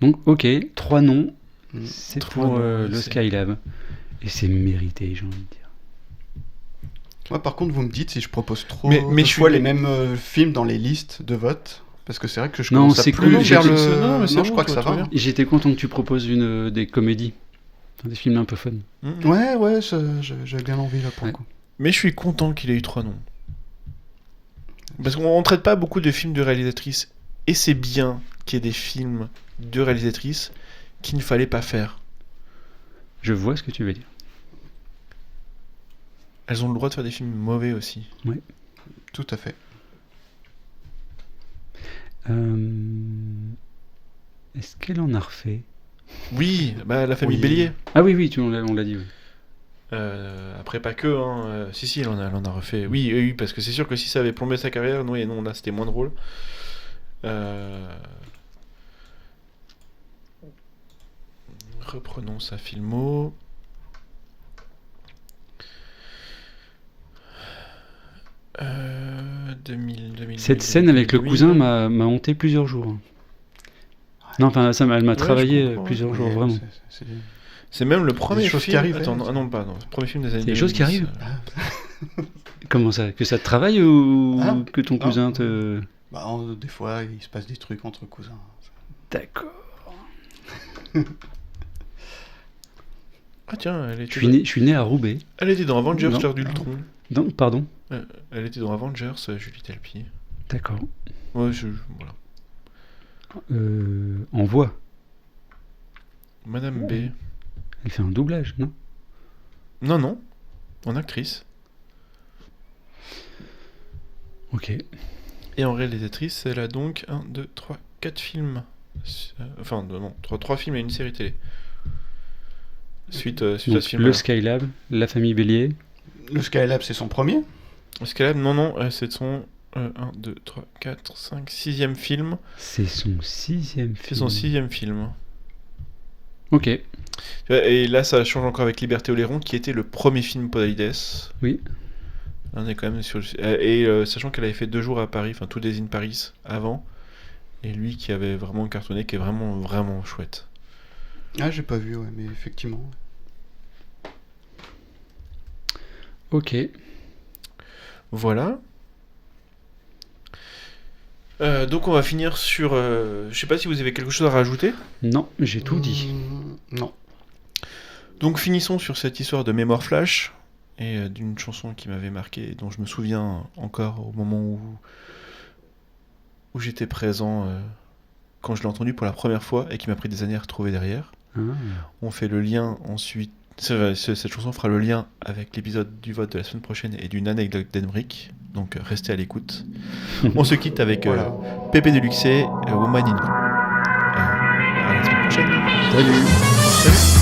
Donc, ok, 3 noms. Mm. C'est 3 pour noms, le c'est- Skylab. Et c'est mérité, j'ai envie de dire. Moi, par contre, vous me dites si je propose trop Mais de je fois suis- les mêmes films dans les listes de vote. Parce que c'est vrai que je Non, commence à c'est plus cool, vers j'ai- le... Non, mais c'est je bon, crois que toi, ça tout va. va hein. Et j'étais content que tu proposes des comédies. Enfin, des films un peu fun. Ouais, j'avais bien envie là pour le Ouais. coup. Mais je suis content qu'il ait eu 3 noms. Parce qu'on ne traite pas beaucoup de films de réalisatrices. Et c'est bien qu'il y ait des films de réalisatrices qu'il ne fallait pas faire. Je vois ce que tu veux dire. Elles ont le droit de faire des films mauvais aussi. Tout à fait. Est-ce qu'elle en a refait? Oui, bah la famille Oui. Bélier. Ah oui, on l'a dit. Oui. Après, pas que. Hein. Si, elle en a refait. Oui, parce que c'est sûr que si ça avait plombé sa carrière, non, là, c'était moins drôle. Reprenons sa filmo. 2000, Cette scène avec le cousin m'a hanté plusieurs jours. Non, enfin, elle m'a travaillé je comprends. plusieurs jours, Ouais, vraiment. C'est même le premier choses qui film. arrivent, Attends, hein. ah non, pas. Non, le premier film des années C'est des choses qui 2010, arrivent. Comment ça? Que ça te travaille ou Ah, que ton non. cousin te... Bah, des fois, il se passe des trucs entre cousins. D'accord. Ah tiens, Je suis né à Roubaix. elle était dans Avengers, Non. l'heure d'Ultron. Non, pardon. Elle était dans Avengers, Julie Delpy. D'accord. Ouais, voilà. En voix. Madame B. Elle fait un doublage, non? Non, en actrice. Ok. Et en réalisatrice, elle a donc 1, 2, 3, 4 films. Enfin, non, 3 films et une série télé. Suite à Donc, ce film. le Skylab, La Famille Bélier. Le Skylab, c'est son premier. Skylab, non, c'est son 1, 2, 3, 4, 5, 6e film. C'est son 6e film. C'est son 6e film. Ok. Tu vois, et là, ça change encore avec Liberté Oléron, qui était le premier film Podalides. Oui. Là, on est quand même sur sachant qu'elle avait fait 2 jours à Paris, enfin tout Days in Paris avant, et lui qui avait vraiment cartonné, qui est vraiment vraiment chouette. Ah, j'ai pas vu, ouais, mais effectivement. Ok. Voilà. Donc on va finir sur. Je sais pas si vous avez quelque chose à rajouter. Non, j'ai tout dit. Non. Donc finissons sur cette histoire de mémoire flash et d'une chanson qui m'avait marqué, et dont je me souviens encore au moment où j'étais présent quand je l'ai entendue pour la première fois et qui m'a pris des années à retrouver derrière. Ah. On fait le lien ensuite. Cette chanson fera le lien avec l'épisode du vote de la semaine prochaine et d'une anecdote d'Henrik. Donc restez à l'écoute. On se quitte avec Voilà. Pépé Deluxe, Woman in Blue. À la semaine prochaine. Salut. Salut.